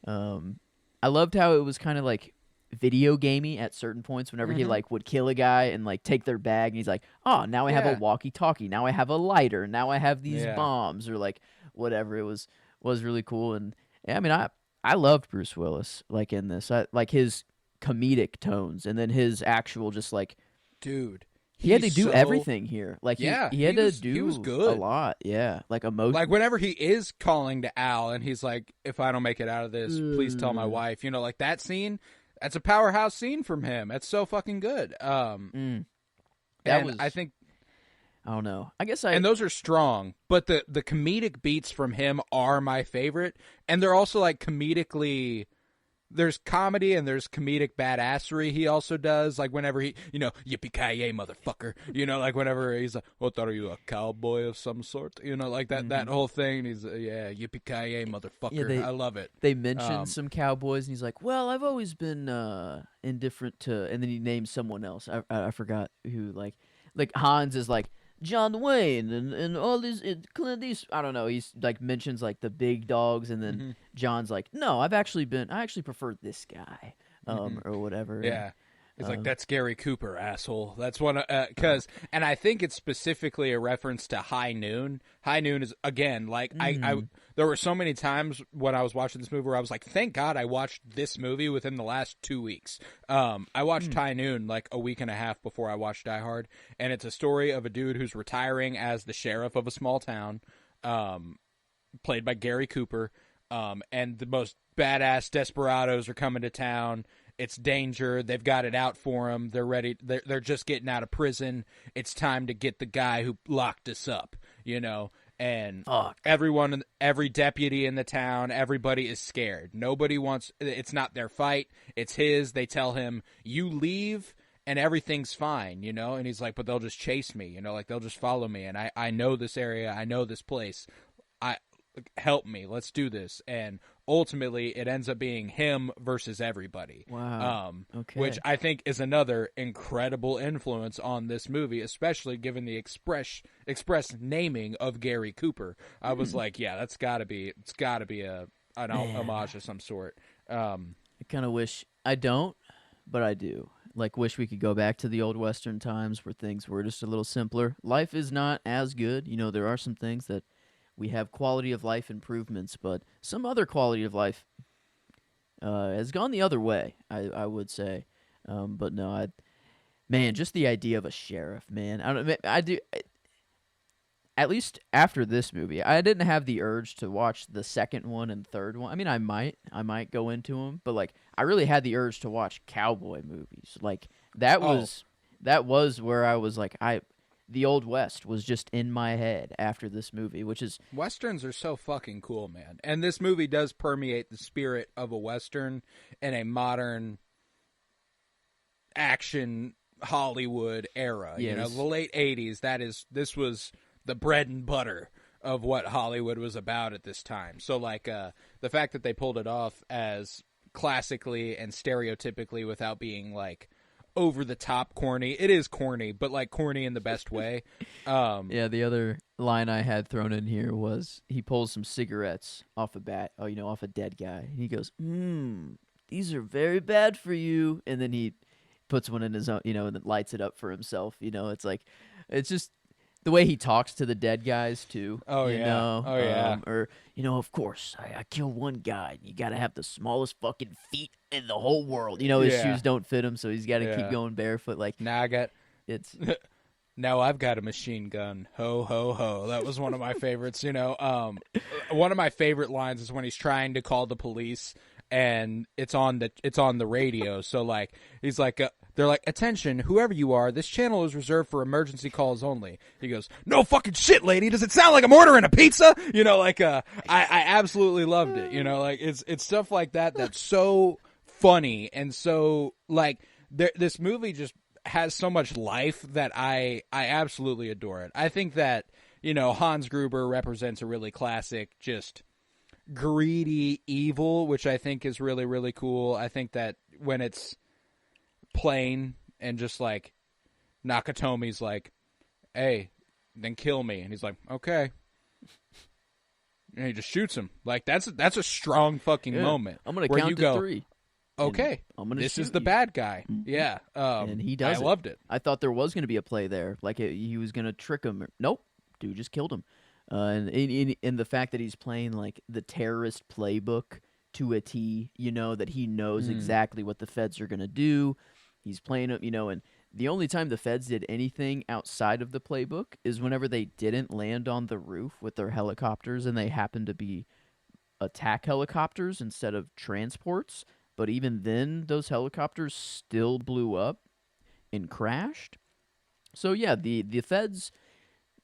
I loved how it was kind of like video gamey at certain points whenever he like would kill a guy and like take their bag and he's like, oh, now I have a walkie-talkie, now I have a lighter, now I have these bombs, or like whatever. It was really cool. And I mean, I loved Bruce Willis like in this. I like his comedic tones, and then his actual just like, dude, he had to do everything here. Like he had to do he was good. a lot. Yeah, like emotion. Like whenever he is calling to Al and he's like, if I don't make it out of this, please tell my wife. You know, like that scene. That's a powerhouse scene from him. That's so fucking good. I think, I don't know. I guess and those are strong, but the comedic beats from him are my favorite, and they're also like comedically. There's comedy and there's comedic badassery he also does. Like whenever he, you know, yippee-ki-yay, motherfucker. You know, like whenever he's like, what, are you a cowboy of some sort? You know, like that whole thing. He's, yippee-ki-yay, motherfucker. Yeah, I love it. They mentioned some cowboys, and he's like, well, I've always been indifferent to, and then he names someone else. I forgot who, like Hans is like, John Wayne and all these Clint Eastwood. I don't know. He's like mentions like the big dogs, and then John's like, no, I actually prefer this guy, or whatever. Yeah. He's like, that's Gary Cooper, asshole. That's one, and I think it's specifically a reference to High Noon. High Noon is, again, like, there were so many times when I was watching this movie where I was like, thank God I watched this movie within the last 2 weeks. I watched High Noon like a week and a half before I watched Die Hard, and it's a story of a dude who's retiring as the sheriff of a small town, played by Gary Cooper, and the most badass desperados are coming to town. It's danger. They've got it out for him. They're ready. They're just getting out of prison. It's time to get the guy who locked us up, you know. And everyone, every deputy in the town, everybody is scared. Nobody wants. It's not their fight. It's his. They tell him, "You leave, and everything's fine," you know. And he's like, "But they'll just chase me, you know. Like they'll just follow me. And I know this area. I know this place. Help me. Let's do this." And ultimately, it ends up being him versus everybody. Wow. Okay. Which I think is another incredible influence on this movie, especially given the express naming of Gary Cooper. I was like, yeah, it's got to be an homage of some sort. I kind of wish I don't, but I do. Like, wish we could go back to the old Western times where things were just a little simpler. Life is not as good. You know, there are some things that we have quality of life improvements, but some other quality of life has gone the other way, I would say. But no, man, just the idea of a sheriff, man. I don't. I do. At least after this movie, I didn't have the urge to watch the second one and third one. I mean, I might go into them, but like, I really had the urge to watch cowboy movies. Like that was where I was like, the Old West was just in my head after this movie, which is Westerns are so fucking cool, man. And this movie does permeate the spirit of a Western in a modern action Hollywood era. Yes. You know, the late 80s, this was the bread and butter of what Hollywood was about at this time. So like the fact that they pulled it off as classically and stereotypically without being like over the top corny. It is corny, but like corny in the best way. Yeah, the other line I had thrown in here was he pulls some cigarettes off off a dead guy. And he goes, these are very bad for you. And then he puts one in his own, and then lights it up for himself. It's like, it's just the way he talks to the dead guys too. Oh yeah. Or of course I kill one guy. You got to have the smallest fucking feet in the whole world. His shoes don't fit him, so he's got to keep going barefoot. Like now it's. Now I've got a machine gun. Ho ho ho. That was one of my favorites. One of my favorite lines is when he's trying to call the police and it's on the radio. So like he's like. They're like, attention, whoever you are, this channel is reserved for emergency calls only. He goes, no fucking shit, lady. Does it sound like I'm ordering a pizza? I absolutely loved it. Like it's stuff like that that's so funny and so like this movie just has so much life that I absolutely adore it. I think that Hans Gruber represents a really classic, just greedy evil, which I think is really really cool. I think that when it's plain and just like Nakatomi's like, hey, then kill me, and he's like, okay, and he just shoots him. Like that's a strong fucking moment. I'm gonna count to 3. Okay, this is the bad guy. Yeah, and he does. I loved it. I thought there was gonna be a play there, like he was gonna trick him. Nope, dude just killed him. And in the fact that he's playing like the terrorist playbook to a T, that he knows exactly what the feds are gonna do. He's playing it, and the only time the feds did anything outside of the playbook is whenever they didn't land on the roof with their helicopters and they happened to be attack helicopters instead of transports. But even then, those helicopters still blew up and crashed. So yeah, the feds,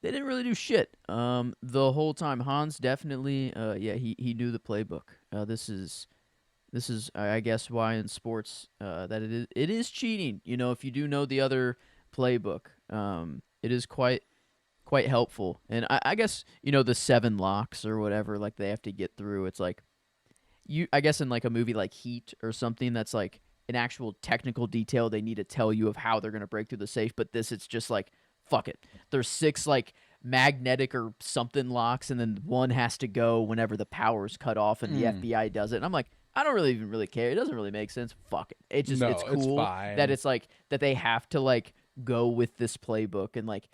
they didn't really do shit the whole time. Hans definitely, he knew the playbook. This is, I guess, why in sports that it is cheating. If you do know the other playbook, it is quite helpful. And I guess the 7 locks or whatever, like they have to get through. It's like I guess in like a movie like Heat or something that's like an actual technical detail they need to tell you of how they're gonna break through the safe. But it's just like fuck it. There's 6 like magnetic or something locks, and then one has to go whenever the power's cut off, and the FBI does it. And I'm like, I don't really care. It doesn't really make sense. Fuck it. It's cool that it's like that they have to like go with this playbook. And like,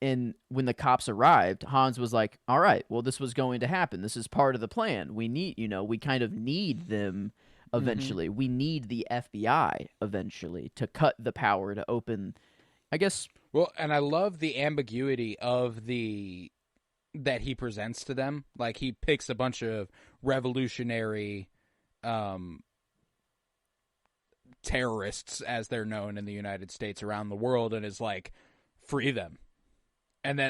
and when the cops arrived, Hans was like, all right, well, this was going to happen. This is part of the plan. We need, we kind of need them eventually. We need the FBI eventually to cut the power to open, I guess. Well, and I love the ambiguity of that he presents to them. Like he picks a bunch of revolutionary terrorists, as they're known in the United States, around the world, and is like, free them.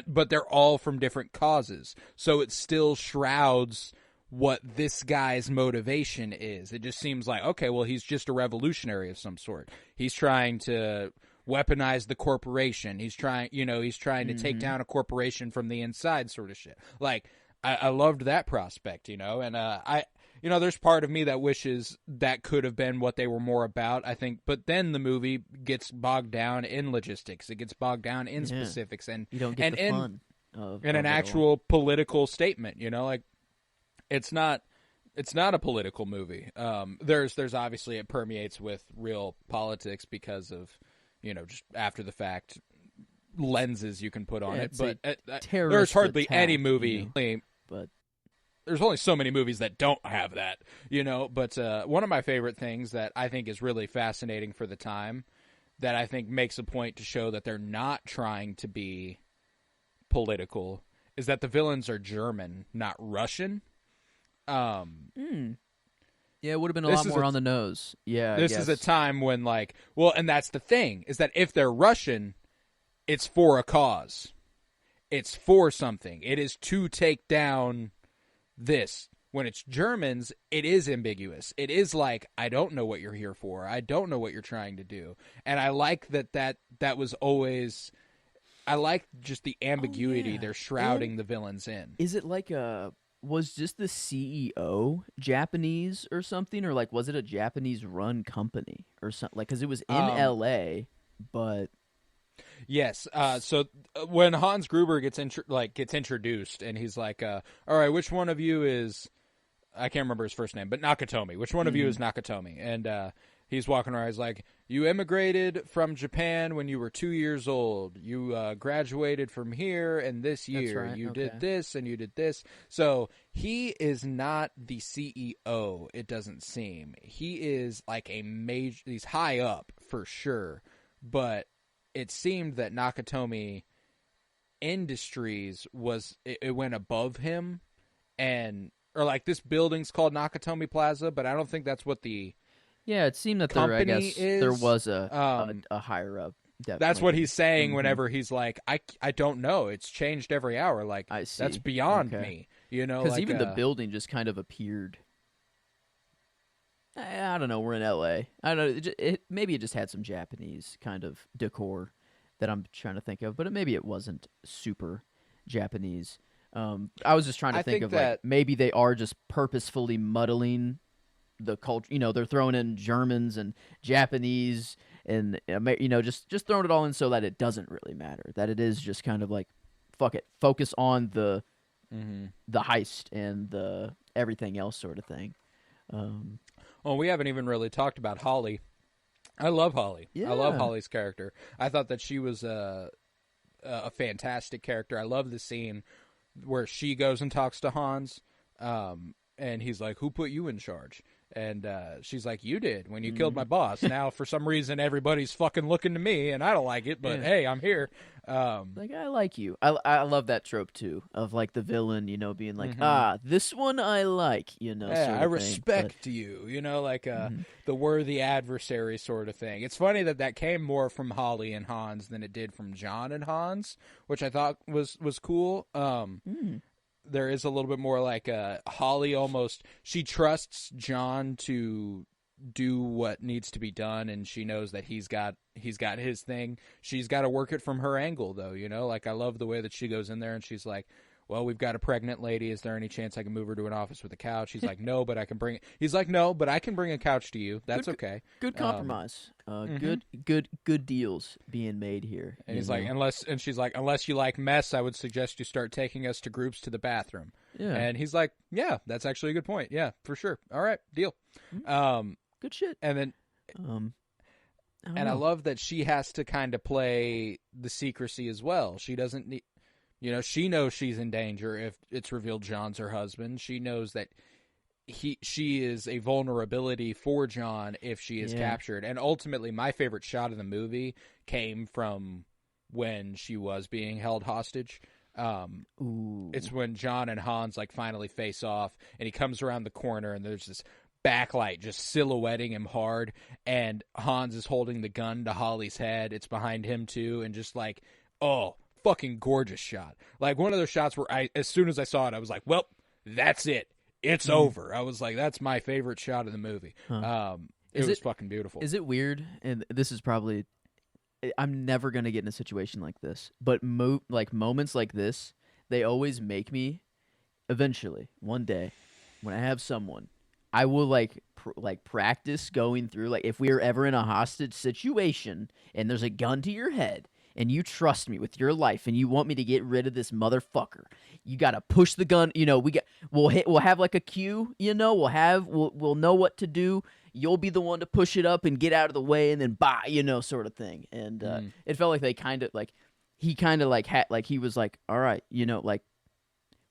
But they're all from different causes, so it still shrouds what this guy's motivation is. It just seems like, okay, well, he's just a revolutionary of some sort. He's trying to weaponize the corporation. He's trying to take down a corporation from the inside, sort of shit. Like, I loved that prospect, and there's part of me that wishes that could have been what they were more about, I think. But then the movie gets bogged down in logistics. It gets bogged down in specifics, and you don't get the fun of an actual political statement. Like it's not a political movie. There's obviously, it permeates with real politics because of just after the fact lenses you can put on it. But there's hardly any movie But there's only so many movies that don't have that, But one of my favorite things that I think is really fascinating for the time, that I think makes a point to show that they're not trying to be political, is that the villains are German, not Russian. Yeah, it would have been a lot more on the nose. Yeah, this is a time when, and that's the thing, is that if they're Russian, it's for a cause. It's for something. It is to take down this. When it's Germans, it is ambiguous. It is like, I don't know what you're here for. I don't know what you're trying to do. And I like that was always... I like just the ambiguity they're shrouding the villains in. Is it like was just the CEO Japanese or something? Or was it a Japanese-run company or something? Because it was in L.A., but... Yes. So when Hans Gruber gets introduced, and he's like, all right, which one of you is... I can't remember his first name, but Nakatomi. Which one of you is Nakatomi? And he's walking around. He's like, you immigrated from Japan when you were 2 years old. You graduated from here, and this year you did this and you did this. So he is not the CEO, it doesn't seem. He is like he's high up for sure. But it seemed that Nakatomi Industries it went above him, or this building's called Nakatomi Plaza, but I don't think that's what the it seemed that there was a higher up. Definitely. That's what he's saying whenever he's like, I don't know. It's changed every hour. I see. That's beyond me. Because even the building just kind of appeared. I don't know. We're in L.A. I don't know. Maybe it just had some Japanese kind of decor that I'm trying to think of, but maybe it wasn't super Japanese. I was just trying to think of maybe they are just purposefully muddling the culture. They're throwing in Germans and Japanese and just throwing it all in so that it doesn't really matter. That it is just kind of like, fuck it, focus on the heist and the everything else sort of thing. Well, we haven't even really talked about Holly. I love Holly. Yeah. I love Holly's character. I thought that she was a fantastic character. I love the scene where she goes and talks to Hans, and he's like, who put you in charge? And she's like, you did when you killed my boss. Now, for some reason, everybody's fucking looking to me, and I don't like it, but hey, I'm here. I like you. I love that trope, too, of, the villain, being like, this one I like, Yeah, I respect you, the worthy adversary sort of thing. It's funny that came more from Holly and Hans than it did from John and Hans, which I thought was cool. There is a little bit more Holly almost, she trusts John to do what needs to be done, and she knows that he's got his thing. She's got to work it from her angle, though, I love the way that she goes in there and she's like, well, we've got a pregnant lady. Is there any chance I can move her to an office with a couch? He's like, no, but I can bring it. He's like, no, but I can bring a couch to you. That's okay. Good compromise. Good deals being made here. And he's like, she's like, unless you like mess, I would suggest you start taking us to groups to the bathroom. Yeah. And he's like, yeah, that's actually a good point. Yeah, for sure. All right, deal. Good shit. And then, I love that she has to kind of play the secrecy as well. She doesn't need. She knows she's in danger if it's revealed John's her husband. She knows that she is a vulnerability for John if she is captured. And ultimately, my favorite shot of the movie came from when she was being held hostage. It's when John and Hans finally face off, and he comes around the corner, and there's this backlight just silhouetting him hard, and Hans is holding the gun to Holly's head. It's behind him too, and just fucking gorgeous shot. One of those shots where as soon as I saw it, I was like, well, that's it. It's over. I was like, that's my favorite shot of the movie. It was fucking beautiful. Is it weird? And this is probably, I'm never going to get in a situation like this, but moments like this, they always make me, eventually, one day, when I have someone, I will practice going through, if we are ever in a hostage situation and there's a gun to your head, and you trust me with your life, and you want me to get rid of this motherfucker, you gotta push the gun. We'll have a cue. We'll know what to do. You'll be the one to push it up and get out of the way, and then sort of thing. And it felt like they kind of he was like, all right,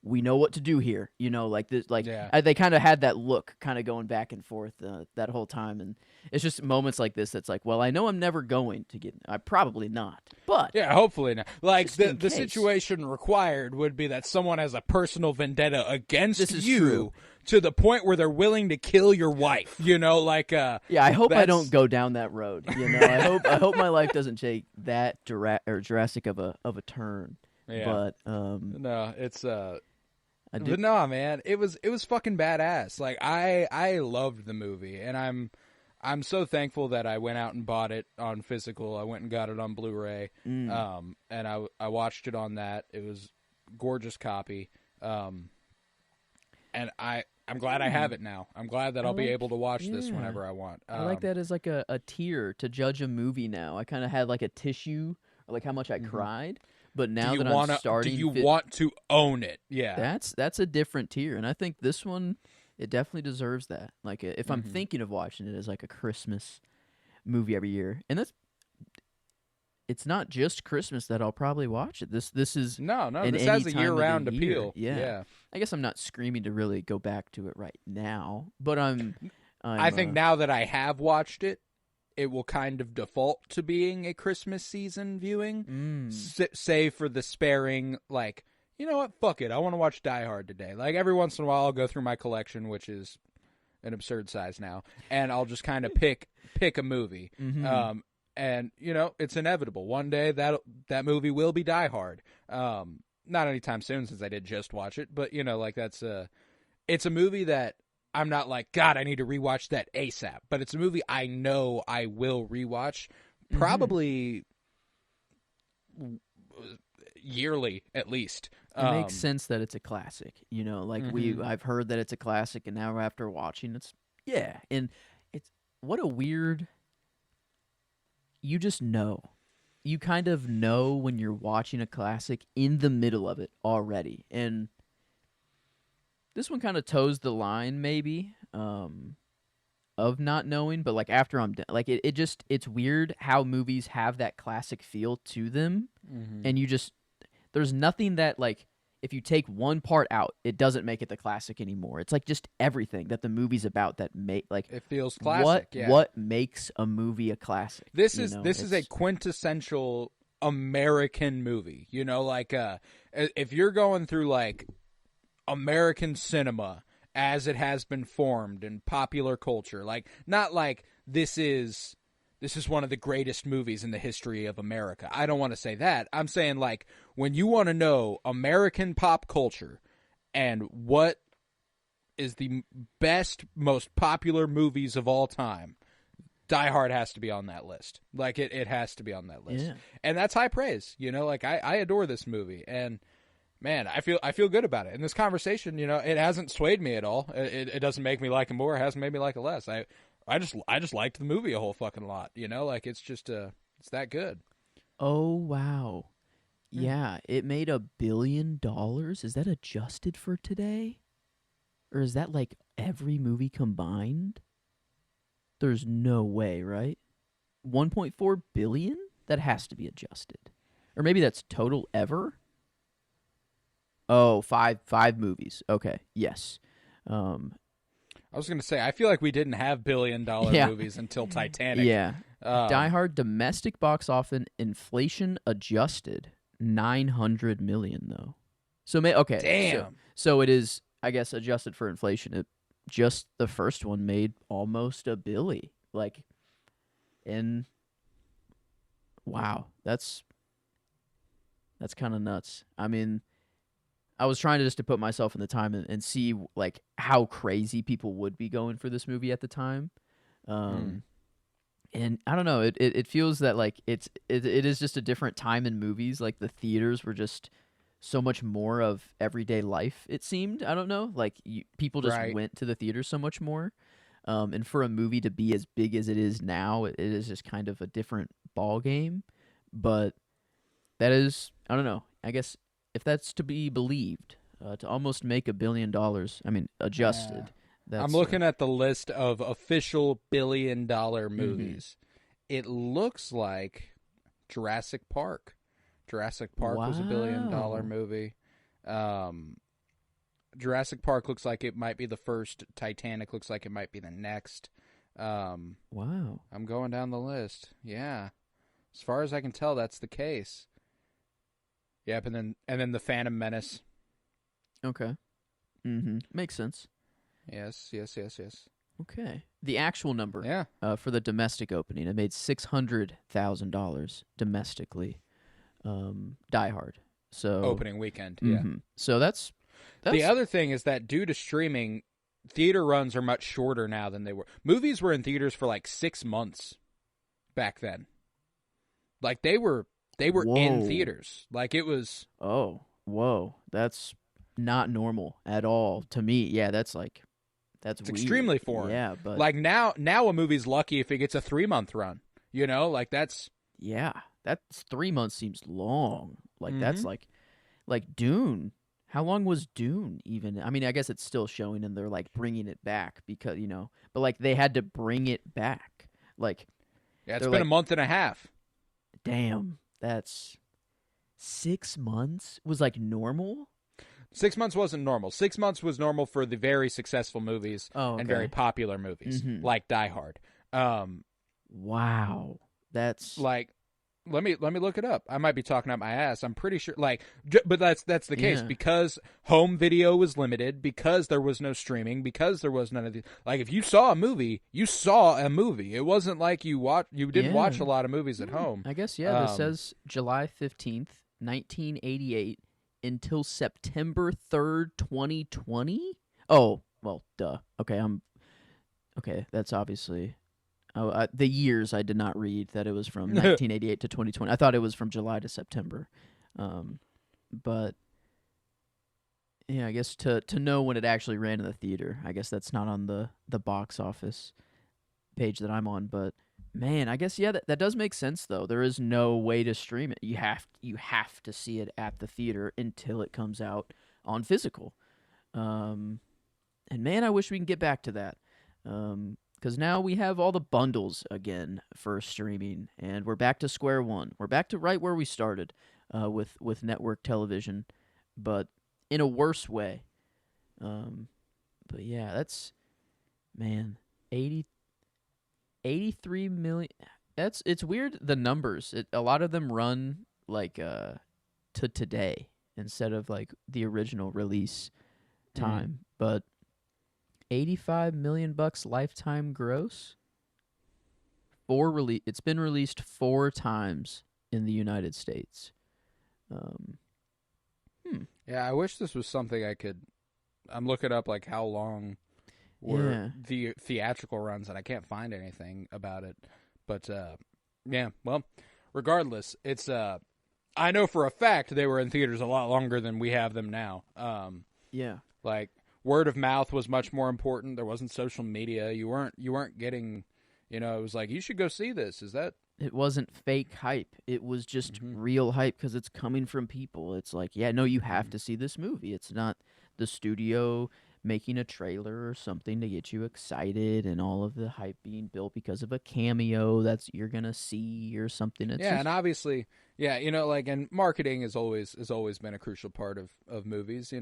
we know what to do here, like this, like Yeah. they kind of had that look, kind of going back and forth that whole time, and it's just moments like this that's like, well, I know I'm never going to get, I probably not, but Yeah, hopefully not. Like the case. situation required would be that someone has a personal vendetta against This is you true. to the point where they're willing to kill your wife. Like yeah, I hope I don't go down that road. I hope my life doesn't take that drastic of a turn. Yeah. But no, it's but no, man, it was fucking badass. Like I loved the movie, and I'm so thankful that I went out and bought it on physical. I went and got it on Blu-ray, and I watched it on that. It was a gorgeous copy, and I'm glad I have it now. I'm glad that I'll be able to watch this whenever I want. I like that as like a tier to judge a movie now. I kind of had like a tissue, like how much I cried. But now that I'm starting, do you want to own it? Yeah, that's a different tier, and I think this one, it definitely deserves that. Like, if I'm thinking of watching it as like a Christmas movie every year, and it's not just Christmas that I'll probably watch it. This is no, this has a year-round appeal. Yeah, I guess I'm not screaming to really go back to it right now, but I think now that I have watched it, it will kind of default to being a Christmas season viewing, save for the sparing, like, you know what, fuck it, I want to watch Die Hard today. Like, every once in a while I'll go through my collection, which is an absurd size now, and I'll just kind of pick a movie. And, it's inevitable. One day that movie will be Die Hard. Not anytime soon, since I did just watch it, but, like, it's a movie that I'm not like, God, I need to rewatch that ASAP. But it's a movie I know I will rewatch probably yearly at least. It makes sense that it's a classic. Like I've heard that it's a classic, and now after watching and it's what a weird. You just know. You kind of know when you're watching a classic in the middle of it already, and this one kind of toes the line, maybe, of not knowing. But like after I'm done, like it's weird how movies have that classic feel to them, and there's nothing that, like, if you take one part out, it doesn't make it the classic anymore. It's like just everything that the movie's about that it feels classic. What makes a movie a classic? This is a quintessential American movie. Like if you're going through like American cinema as it has been formed in popular culture, like not like this is one of the greatest movies in the history of America. I don't want to say that. I'm saying, like, when you want to know American pop culture and what is the best, most popular movies of all time, Die Hard has to be on that list. Like, it has to be on that list. Yeah. And that's high praise. Like, I adore this movie. And man, I feel good about it. And this conversation, it hasn't swayed me at all. It doesn't make me like it more. It hasn't made me like it less. I just liked the movie a whole fucking lot. Like it's just it's that good. Oh wow, yeah, it made $1 billion. Is that adjusted for today, or is that like every movie combined? There's no way, right? 1.4 billion. That has to be adjusted, or maybe that's total ever. Oh, five movies. Okay, yes. I was going to say, I feel like we didn't have billion-dollar movies until Titanic. Yeah. Die Hard domestic box office inflation adjusted $900 million though. So okay. Damn. So it is, I guess, adjusted for inflation. Just the first one made almost $1 billion. Like, and wow, that's kind of nuts. I mean, I was trying to put myself in the time and see like how crazy people would be going for this movie at the time, and I don't know. It feels that like it is just a different time in movies. Like the theaters were just so much more of everyday life. It seemed, I don't know, like people just went to the theater so much more, and for a movie to be as big as it is now, it is just kind of a different ball game. But that is, I don't know. I guess. If that's to be believed, to almost make $1 billion, I mean, adjusted. I'm looking at the list of official billion-dollar movies. It looks like Jurassic Park. Jurassic Park was a $1 billion movie. Jurassic Park looks like it might be the first. Titanic looks like it might be the next. Wow. I'm going down the list. Yeah. As far as I can tell, that's the case. Yep, and then the Phantom Menace. Okay. Makes sense. Yes. Okay. The actual number. Yeah. For the domestic opening, it made $600,000 domestically. Die Hard. So Opening weekend. Yeah. So that's the other thing is that due to streaming, theater runs are much shorter now than they were. Movies were in theaters for like 6 months back then. Like they were in theaters. Like it was. Oh, whoa! That's not normal at all to me. Yeah, that's weird. Extremely foreign. Yeah, but like now a movie's lucky if it gets a 3-month run. You know, like that's 3 months seems long. Like that's like Dune. How long was Dune even? I mean, I guess it's still showing and they're like bringing it back because, but like they had to bring it back. Like, yeah, it's been a month and a half. Damn, that's 6 months was like normal. 6 months wasn't normal. 6 months was normal for the very successful movies and very popular movies like Die Hard. Wow, that's like. Let me look it up. I might be talking out my ass. I'm pretty sure, but that's the case because home video was limited, because there was no streaming, because there was none of the like. If you saw a movie, you saw a movie. It wasn't like you didn't watch a lot of movies at home. I guess this says July 15th, 1988 until September 3rd, 2020. Oh well, duh. Okay. That's obviously. Oh, the years I did not read that it was from 1988 to 2020. I thought it was from July to September. But yeah, I guess to know when it actually ran in the theater, I guess that's not on the box office page that I'm on. But man, I guess that does make sense though. There is no way to stream it. You have to see it at the theater until it comes out on physical. And man, I wish we can get back to that. Because now we have all the bundles again for streaming, and we're back to square one. We're back to right where we started with network television, but in a worse way. But yeah, that's, man, 83 million. It's weird, the numbers. A lot of them run like to today instead of like the original release time, but $85 million lifetime gross. It's been released 4 times in the United States. Yeah, I wish this was something I could. I'm looking up like how long were the theatrical runs, and I can't find anything about it. But yeah, well, regardless, it's I know for a fact they were in theaters a lot longer than we have them now. Like. Word of mouth was much more important. There wasn't social media. You weren't getting, it was like, you should go see this. Is that? It wasn't fake hype. It was just real hype because it's coming from people. It's like, yeah, no, you have to see this movie. It's not the studio making a trailer or something to get you excited and all of the hype being built because of a cameo you're going to see or something. It's and obviously, and marketing has always been a crucial part of movies,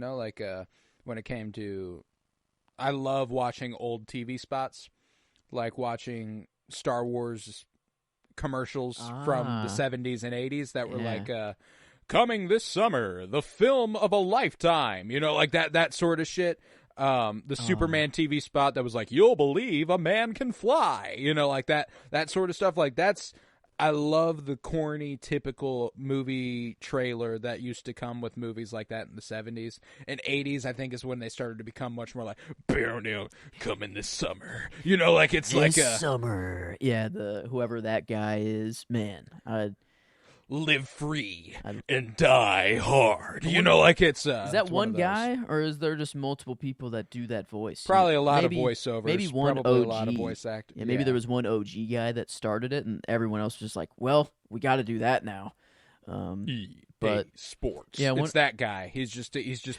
when it came to, I love watching old TV spots, like watching Star Wars commercials from the 70s and 80s that were like, coming this summer, the film of a lifetime, like that sort of shit. The Superman TV spot that was like, you'll believe a man can fly, like that sort of stuff. Like I love the corny, typical movie trailer that used to come with movies like that in the 70s. And 80s, I think, is when they started to become much more like, coming this summer. Like it's like a... summer. Yeah, whoever that guy is, man. Live free and die hard. Like it's... is that one guy, or is there just multiple people that do that voice? Probably a lot of voiceovers. Maybe one probably OG. A lot of voice acting. Yeah, maybe there was one OG guy that started it, and everyone else was just like, well, we got to do that now. But Sports. Yeah, it's that guy. He's just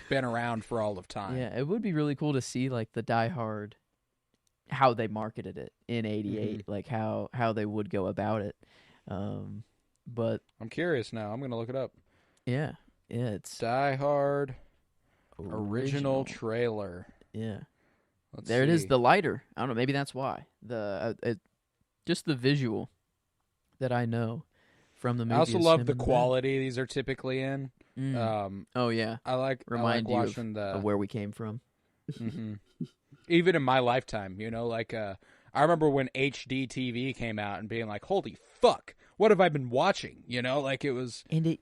been around for all of time. Yeah, it would be really cool to see like the Die Hard, how they marketed it in '88, like how they would go about it. But I'm curious now. I'm going to look it up. Yeah, it's Die Hard Original trailer. Yeah. Let's There it is, see. the lighter. I don't know, maybe that's why. Just the visual that I know from the movie. I also is love him the in the quality these are typically in. Oh yeah. I like Remind you watching of where we came from. Even in my lifetime, like I remember when HD TV came out and being like, "Holy fuck, what have I been watching?" Like it was. And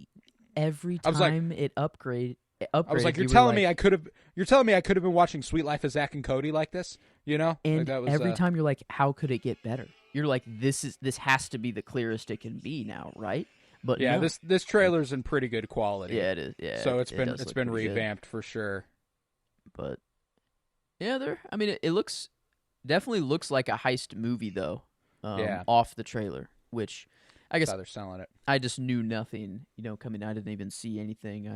every I was like, time it upgraded. I was like, "You're telling me I could have been watching Sweet Life of Zack and Cody like this?" And like that was, every time you're like, "How could it get better?" You're like, "This has to be the clearest it can be now, right?" But yeah, no. this trailer's in pretty good quality. Yeah, it is. Yeah, so it does it's look been pretty good. revamped for sure. But yeah, I mean, it definitely looks like a heist movie though. Off the trailer, which I guess That's how they're selling it. I just knew nothing. Coming, I didn't even see anything.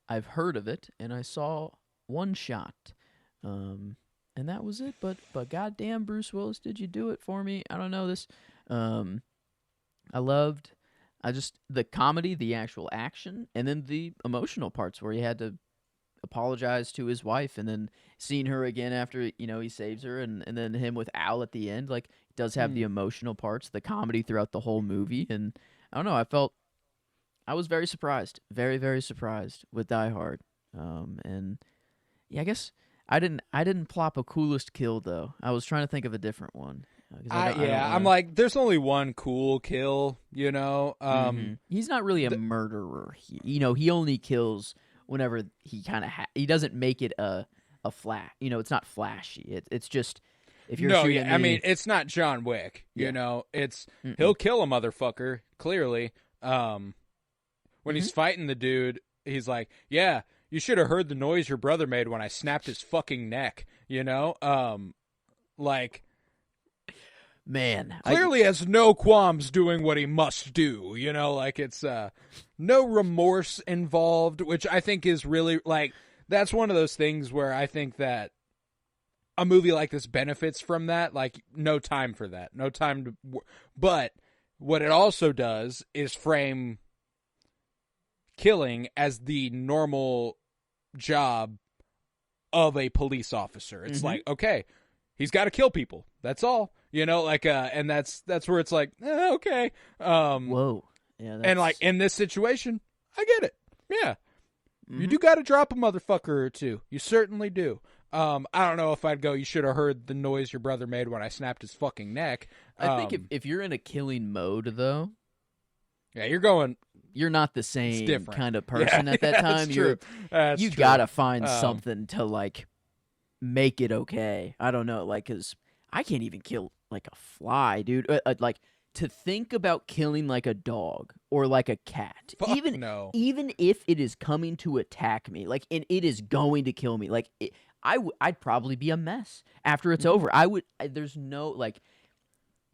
I've heard of it, and I saw one shot, and that was it. But goddamn, Bruce Willis, did you do it for me? I don't know this. I loved, the comedy, the actual action, and then the emotional parts where he had to apologize to his wife, and then seeing her again after he saves her, and then him with Al at the end. Like, it does have the emotional parts, the comedy throughout the whole movie, and I don't know. I was very surprised, very very surprised with Die Hard, and yeah, I guess I didn't plop a coolest kill though. I was trying to think of a different one. I'm like, there's only one cool kill, He's not really a murderer. He only kills whenever he kind of he doesn't make it a flash. It's not flashy. It's just if you're shooting I mean, it's not John Wick. It's he'll kill a motherfucker clearly. When he's fighting the dude, he's like, "Yeah, you should have heard the noise your brother made when I snapped his fucking neck." Like. Man, clearly has no qualms doing what he must do, like it's no remorse involved, which I think is really, like, that's one of those things where I think that a movie like this benefits from that. Like, no time for that, no time to, but what it also does is frame killing as the normal job of a police officer. It's like, okay, he's got to kill people. That's all. And that's where it's like, okay. Whoa. Yeah. And like in this situation, I get it. Yeah. You do got to drop a motherfucker or two. You certainly do. I don't know if I'd go, you should have heard the noise your brother made when I snapped his fucking neck. I think if you're in a killing mode though. Yeah, you're not the same kind of person at that time. That's true. You got to find something to like make it okay. I don't know, like, cuz I can't even kill like a fly, dude. Like, to think about killing like a dog or like a cat, even if it is coming to attack me, like, and it is going to kill me, like, I'd probably be a mess after it's over. There's no, like,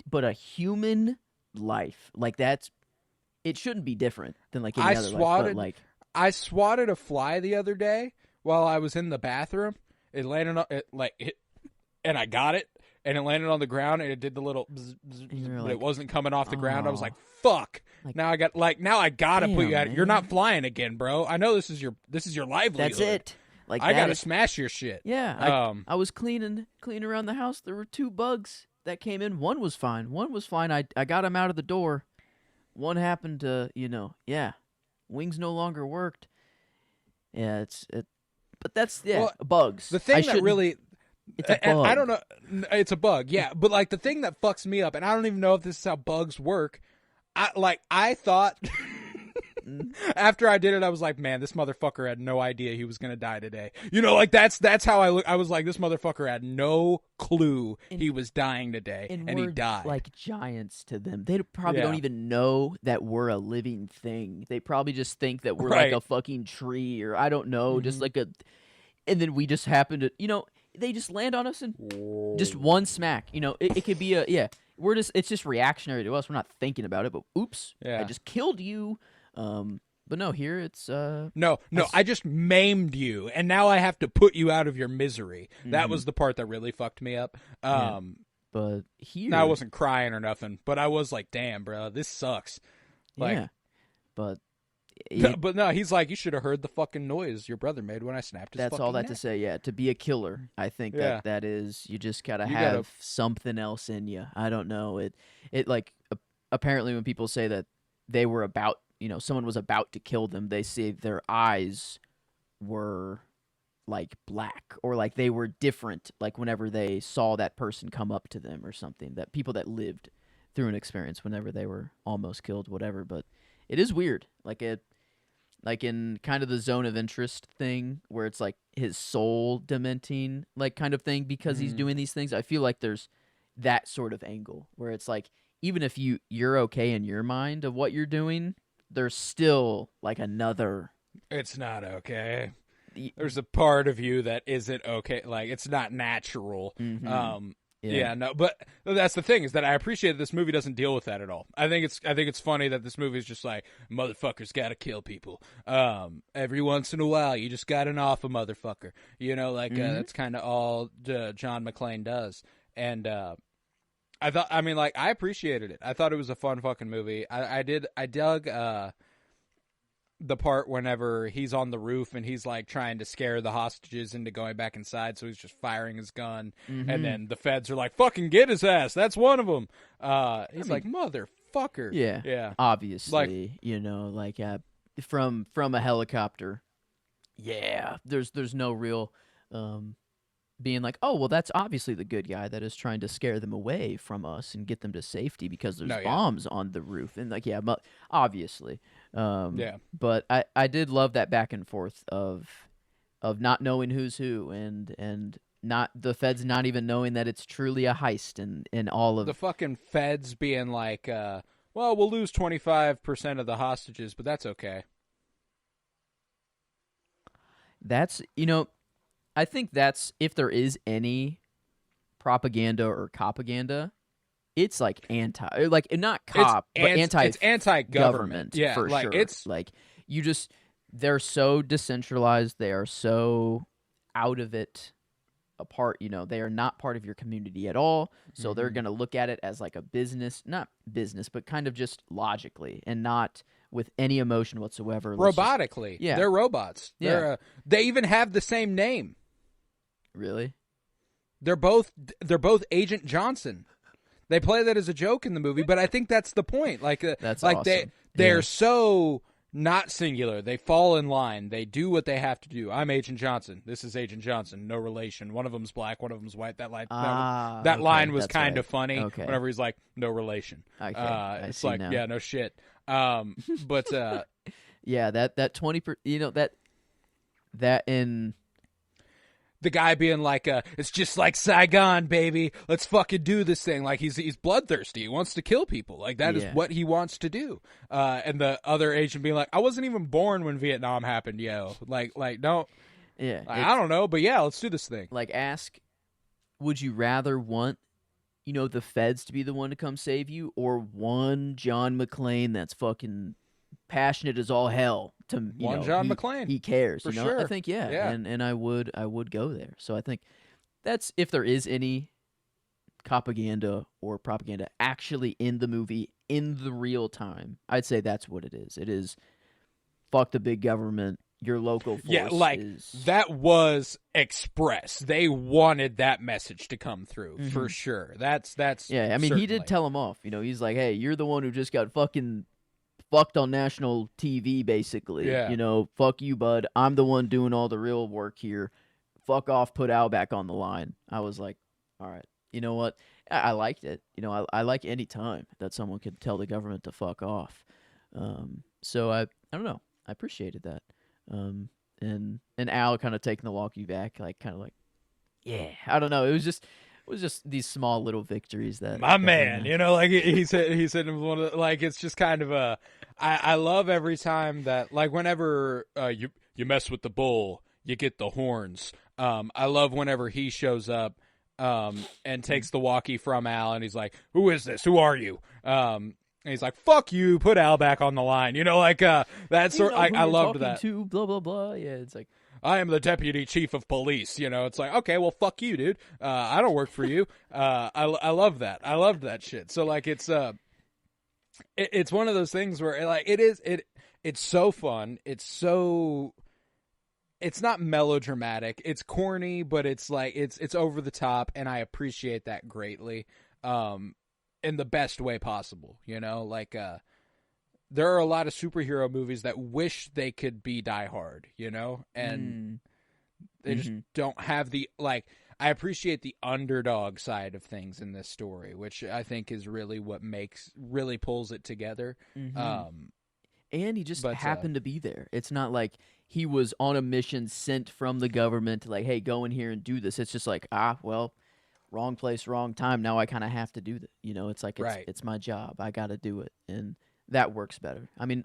but a human life, like, it shouldn't be different than like any other life. But, like, I swatted a fly the other day while I was in the bathroom. It landed on it, like, and I got it. And it landed on the ground, and it did the little bzz, bzz, but like, it wasn't coming off the ground. I was like, "Fuck!" Like, now I gotta put you out. You're not flying again, bro. I know this is your livelihood. That's it. Like, I gotta smash your shit. Yeah. I was cleaning around the house. There were 2 bugs that came in. One was fine. I got him out of the door. One happened to, wings no longer worked. Yeah, but that's bugs. The thing that really. It's a bug. I don't know. It's a bug, yeah. But like the thing that fucks me up, and I don't even know if this is how bugs work. I thought after I did it, I was like, man, this motherfucker had no idea he was gonna die today. Like that's how I look. I was like, this motherfucker had no clue he was dying today, and he died. Like giants to them. They probably don't even know that we're a living thing. They probably just think that we're like a fucking tree, or I don't know, just like a. And then we just happen to, they just land on us and just one smack. It could be it's just reactionary to us. We're not thinking about it, but oops, I just killed you. But no, here it's No, I just maimed you, and now I have to put you out of your misery. That was the part that really fucked me up. But here, now I wasn't crying or nothing, but I was like, damn, bro, this sucks. Like, but But no, he's like, you should have heard the fucking noise your brother made when I snapped his That's fucking all that neck. to say. Yeah, to be a killer, I think that is you just gotta have something else in you. I don't know. It like apparently when people say that they were about, someone was about to kill them, they say their eyes were like black or like they were different. Like whenever they saw that person come up to them or something. That people that lived through an experience whenever they were almost killed, whatever. But it is weird. Like in kind of the zone of interest thing where it's like his soul dementing like kind of thing because he's doing these things. I feel like there's that sort of angle where it's like even if you're okay in your mind of what you're doing, there's still like another. It's not okay. There's a part of you that isn't okay. Like it's not natural. Yeah, no, but that's the thing is that I appreciate that this movie doesn't deal with that at all. I think it's funny that this movie is just like motherfuckers got to kill people. Every once in a while, you just got an off a motherfucker. That's kind of all John McClane does. And I appreciated it. I thought it was a fun fucking movie. I dug the part whenever he's on the roof and he's like trying to scare the hostages into going back inside, so he's just firing his gun, and then the feds are like, "Fucking get his ass! That's one of them." Like, "Motherfucker!" Yeah. Obviously, from a helicopter. Yeah, there's no real being like, oh well, that's obviously the good guy that is trying to scare them away from us and get them to safety because there's bombs on the roof, and like obviously. But I did love that back and forth of not knowing who's who and not the feds not even knowing that it's truly a heist and all of the fucking feds being like, well, we'll lose 25% of the hostages, but that's okay. That's I think that's if there is any propaganda or propaganda, it's like not cop, but it's anti-government. Yeah, for like sure. It's like they're so decentralized. They are so out of it, apart. They are not part of your community at all. So they're gonna look at it as like a business, not business, but kind of just logically and not with any emotion whatsoever. Robotically, they're robots. They even have the same name. Really? They're both Agent Johnson. They play that as a joke in the movie, but I think that's the point. That's like awesome. they're so not singular. They fall in line. They do what they have to do. I'm Agent Johnson. This is Agent Johnson. No relation. One of them's black. One of them's white. That line was kind of funny. Okay. Whenever he's like, no relation. Okay. It's like, yeah, no shit. But yeah, that 20%. That in. The guy being like, it's just like Saigon, baby. Let's fucking do this thing. Like, he's bloodthirsty. He wants to kill people. Like, that is what he wants to do. And the other agent being like, I wasn't even born when Vietnam happened, yo. Like don't. Yeah. I don't know, but yeah, let's do this thing. Like, would you rather want, the feds to be the one to come save you, or one John McClane that's fucking passionate as all hell to John McClane. He cares, for sure. I think and I would go there. So I think that's if there is any propaganda actually in the movie in the real time, I'd say that's what it is. It is fuck the big government. Your local force that was expressed. They wanted that message to come through for sure. That's yeah. I mean, he did tell him off. He's like, hey, you're the one who just got fucked on national TV, basically. Yeah. Fuck you, bud. I'm the one doing all the real work here. Fuck off, put Al back on the line. I was like, all right. You know what? I liked it. I like any time that someone could tell the government to fuck off. So I don't know. I appreciated that. And Al kind of taking the walkie back, like kind of like, yeah. I don't know. It was just these small little victories that my man, like he said one of the, like it's just kind of I love every time that like whenever you mess with the bull, you get the horns. I love whenever he shows up and takes the walkie from Al and he's like, "Who is this? Who are you?" And he's like, "Fuck you, put Al back on the line." That sort. I loved that. To blah blah blah. Yeah, it's like, I am the deputy chief of police. It's like, okay, well, fuck you, dude. I don't work for you. I love that. I loved that shit. So like, it's one of those things where like It's so fun. It's not melodramatic. It's corny, but it's like it's over the top, and I appreciate that greatly. In the best way possible, you know? Like there are a lot of superhero movies that wish they could be Die Hard, you know? And they just don't have the like I appreciate the underdog side of things in this story, which I think is really what really pulls it together. And he just happened to be there. It's not like he was on a mission sent from the government to like, hey, go in here and do this. It's just like, well, wrong place, wrong time. Now I kind of have to do that. You know, it's like, it's my job. I got to do it. And that works better. I mean,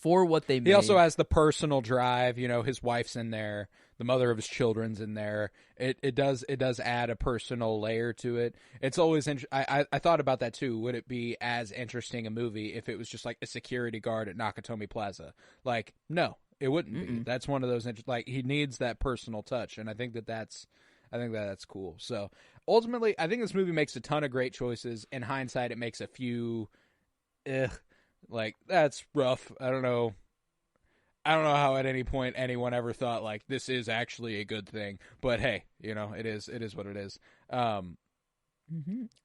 for what they made. He also has the personal drive. You know, his wife's in there. The mother of his children's in there. It does add a personal layer to it. It's always I thought about that too. Would it be as interesting a movie if it was just like a security guard at Nakatomi Plaza? Like, no, it wouldn't be. That's one of those like he needs that personal touch, and I think that's cool. So ultimately, I think this movie makes a ton of great choices. In hindsight, it makes a few, like that's rough. I don't know how at any point anyone ever thought like this is actually a good thing, but hey, you know, it is what it is.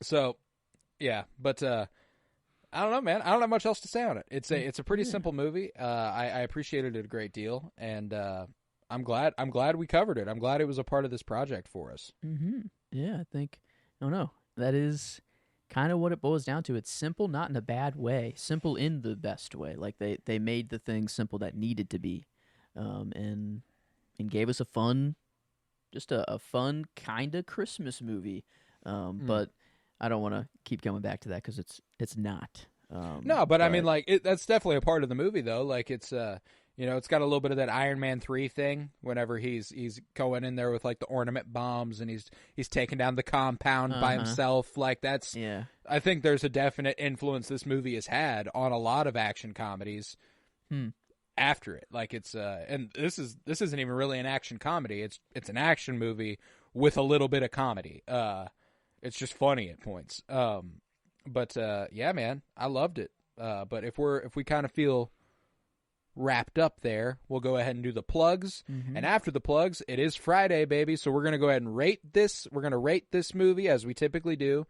So yeah, but I don't know, man. I don't have much else to say on it. It's a pretty simple movie. I appreciated it a great deal, and I'm glad we covered it. I'm glad it was a part of this project for us. Yeah, I think I don't know. That is kind of what it boils down to. It's simple, not in a bad way. Simple in the best way. Like they made the things simple that needed to be, and gave us a fun kind of Christmas movie. But I don't want to keep coming back to that because it's not. No, but I mean, like that's definitely a part of the movie, though. Like it's you know, it's got a little bit of that Iron Man 3 thing whenever he's going in there with like the ornament bombs and he's taking down the compound by himself. Like that's I think there's a definite influence this movie has had on a lot of action comedies after it. Like it's and this isn't even really an action comedy. It's an action movie with a little bit of comedy. It's just funny at points. But yeah, man, I loved it. But if we kind of feel wrapped up there, we'll go ahead and do the plugs. And after the plugs, it is Friday, baby. So we're going to go ahead and rate this. We're going to rate this movie as we typically do.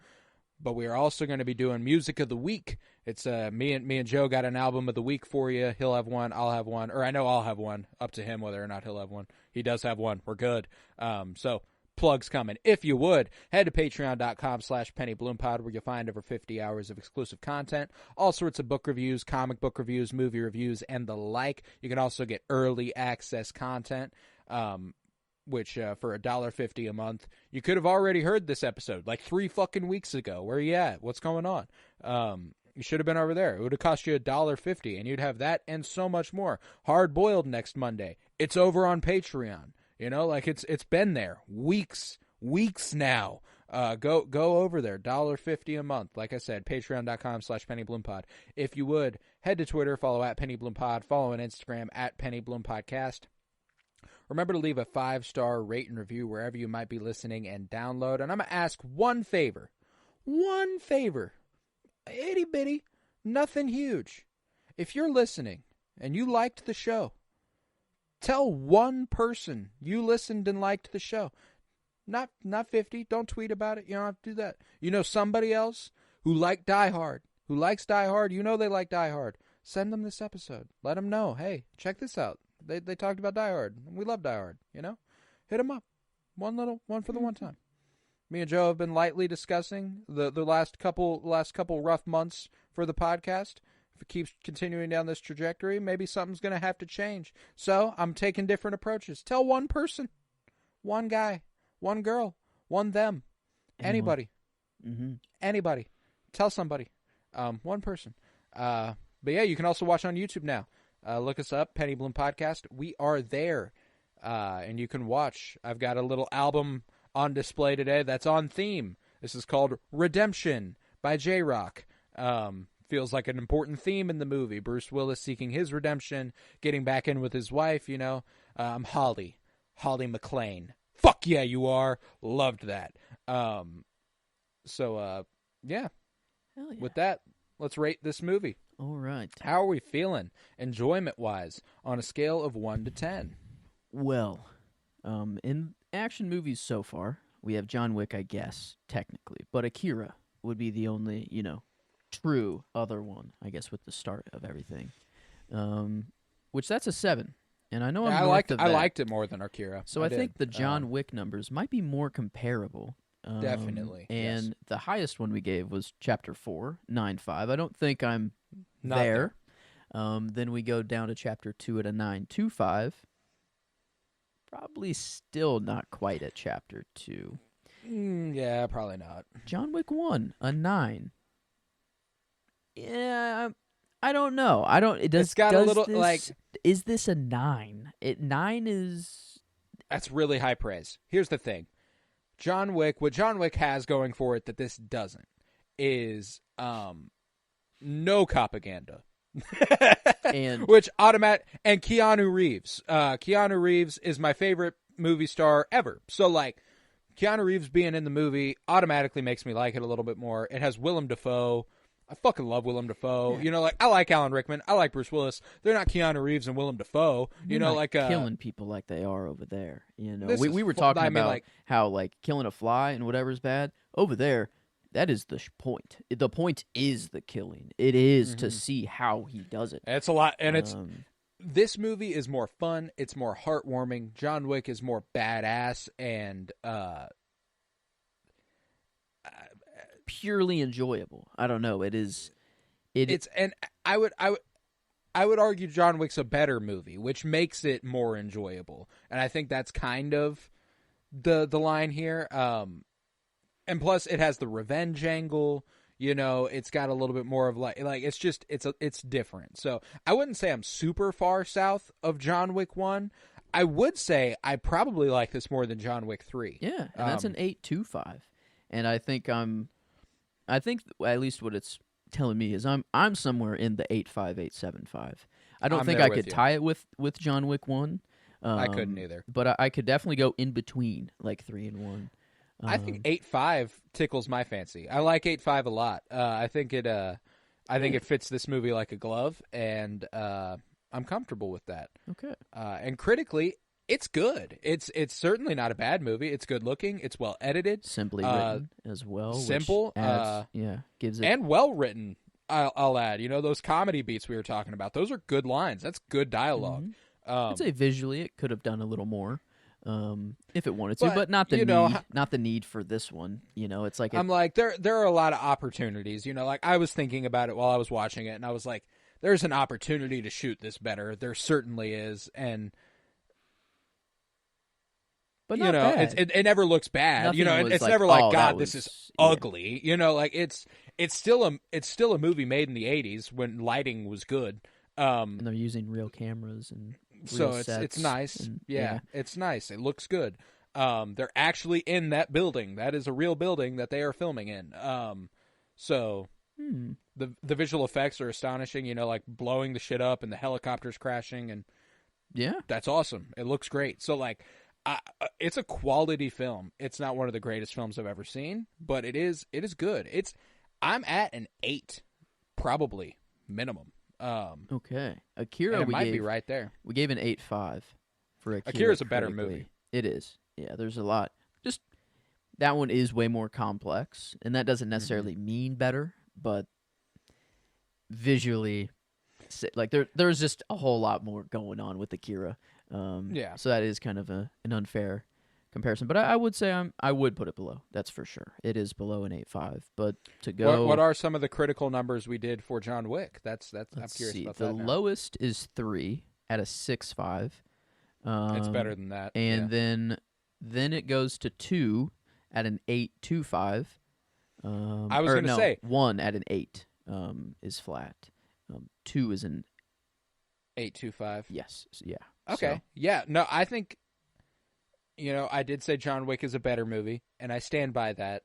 But we are also going to be doing music of the week. It's me and Joe got an album of the week for you. He'll have one. I'll have one. Or I know I'll have one. Up to him whether or not he'll have one. He does have one. We're good. So plugs coming. If you would, head to patreon.com/PennyBloomPod where you'll find over 50 hours of exclusive content, all sorts of book reviews, comic book reviews, movie reviews, and the like. You can also get early access content, which for $1.50 a month, you could have already heard this episode like 3 fucking weeks ago. Where are you at? What's going on? You should have been over there. It would have cost you $1.50, and you'd have that and so much more. Hard Boiled next Monday. It's over on Patreon. You know, like it's been there weeks now. Go over there, $1.50 a month. Like I said, patreon.com/PennyBloomPod. If you would, head to Twitter, follow @PennyBloomPod, follow on Instagram @PennyBloomPodcast. Remember to leave a 5-star rate and review wherever you might be listening and download. And I'm going to ask one favor, itty bitty, nothing huge. If you're listening and you liked the show, tell one person you listened and liked the show. Not 50. Don't tweet about it. You don't have to do that. You know somebody else who likes Die Hard. You know they like Die Hard. Send them this episode. Let them know. Hey, check this out. They talked about Die Hard. We love Die Hard. You know, hit them up. One for the one time. Me and Joe have been lightly discussing the last couple rough months for the podcast. If it keeps continuing down this trajectory, maybe something's going to have to change. So I'm taking different approaches. Tell one person, one guy, one girl, one them, anybody, anybody. Tell somebody, one person. But yeah, you can also watch on YouTube now. Look us up, Penny Bloom Podcast. We are there, and you can watch. I've got a little album on display today that's on theme. This is called Redemption by J-Rock. Feels like an important theme in the movie. Bruce Willis seeking his redemption, getting back in with his wife, you know. Holly McClane. Fuck yeah, you are. Loved that. Yeah. Hell yeah. With that, let's rate this movie. All right. How are we feeling, enjoyment-wise, on a scale of 1 to 10? Well, in action movies so far, we have John Wick, I guess, technically, but Akira would be the only, true other one, I guess, with the start of everything. Which that's a 7. And I know I'm north of that. I liked it more than Akira. So I think the John Wick numbers might be more comparable. Definitely. And yes. the highest one we gave was Chapter 4, 9.5. I don't think I'm Not there. Then we go down to Chapter 2 at a 9.25. Probably still not quite at Chapter 2. Yeah, probably not. John Wick 1, a 9. Yeah, I don't know. It's got a little, Is this a 9? 9 is... That's really high praise. Here's the thing. What John Wick has going for it that this doesn't is no propaganda. and Keanu Reeves. Keanu Reeves is my favorite movie star ever. So Keanu Reeves being in the movie automatically makes me like it a little bit more. It has Willem Dafoe. I fucking love Willem Dafoe. Yeah. I like Alan Rickman. I like Bruce Willis. They're not Keanu Reeves and Willem Dafoe. Killing people like they are over there. We were talking about how killing a fly and whatever's bad over there. That is the point. The point is the killing. It is to see how he does it. It's a lot, and this movie is more fun. It's more heartwarming. John Wick is more badass and purely enjoyable. I don't know. And I would argue John Wick's a better movie, which makes it more enjoyable. And I think that's kind of the line here. And plus, it has the revenge angle. It's got a little bit more of it's different. So I wouldn't say I'm super far south of John Wick 1. I would say I probably like this more than John Wick 3. Yeah, and that's an 8.25. And I think at least what it's telling me is I'm somewhere in the 8.5, 8.75. I don't think I could tie it with John Wick 1. I couldn't either. But I could definitely go in between 3 and 1. I think 8.5 tickles my fancy. I like 8.5 a lot. I think it fits this movie like a glove, and I'm comfortable with that. Okay. And critically, it's good. It's certainly not a bad movie. It's good looking. It's well edited. Simply written as well. Simple. Which adds, gives it and well written. I'll add. Those comedy beats we were talking about. Those are good lines. That's good dialogue. I'd say visually it could have done a little more. If it wanted to, but not the need for this one. It's like there are a lot of opportunities. I was thinking about it while I was watching it, and I was like, "There's an opportunity to shoot this better." There certainly is, but not bad. It never looks bad. Nothing it's was never like, God, this is ugly. It's still a movie made in the '80s when lighting was good. And they're using real cameras and so real sets it's nice. and, It's nice. It looks good. They're actually in that building. That is a real building that they are filming in. So the visual effects are astonishing. Blowing the shit up and the helicopters crashing, and that's awesome. It looks great. So it's a quality film. It's not one of the greatest films I've ever seen, but it is good. I'm at an 8, probably minimum. Okay, Akira, we might be right there. We gave an 8.5 for Akira. Akira's a better movie. It is. Yeah, there's a lot. Just that one is way more complex, and that doesn't necessarily mean better, but visually, there's just a whole lot more going on with Akira. So that is kind of an unfair comparison, but I would say I would put it below. That's for sure. It is below an 8.5, but to go. What are some of the critical numbers we did for John Wick? I'm curious about that. The lowest is 3 at a 6.5. It's better than that. And then it goes to 2 at an 8.25. I was going to say 1 at an 8 is flat. 2 is an 8.25. Yes. Yeah. Okay. So. Yeah. No, I think. I did say John Wick is a better movie, and I stand by that.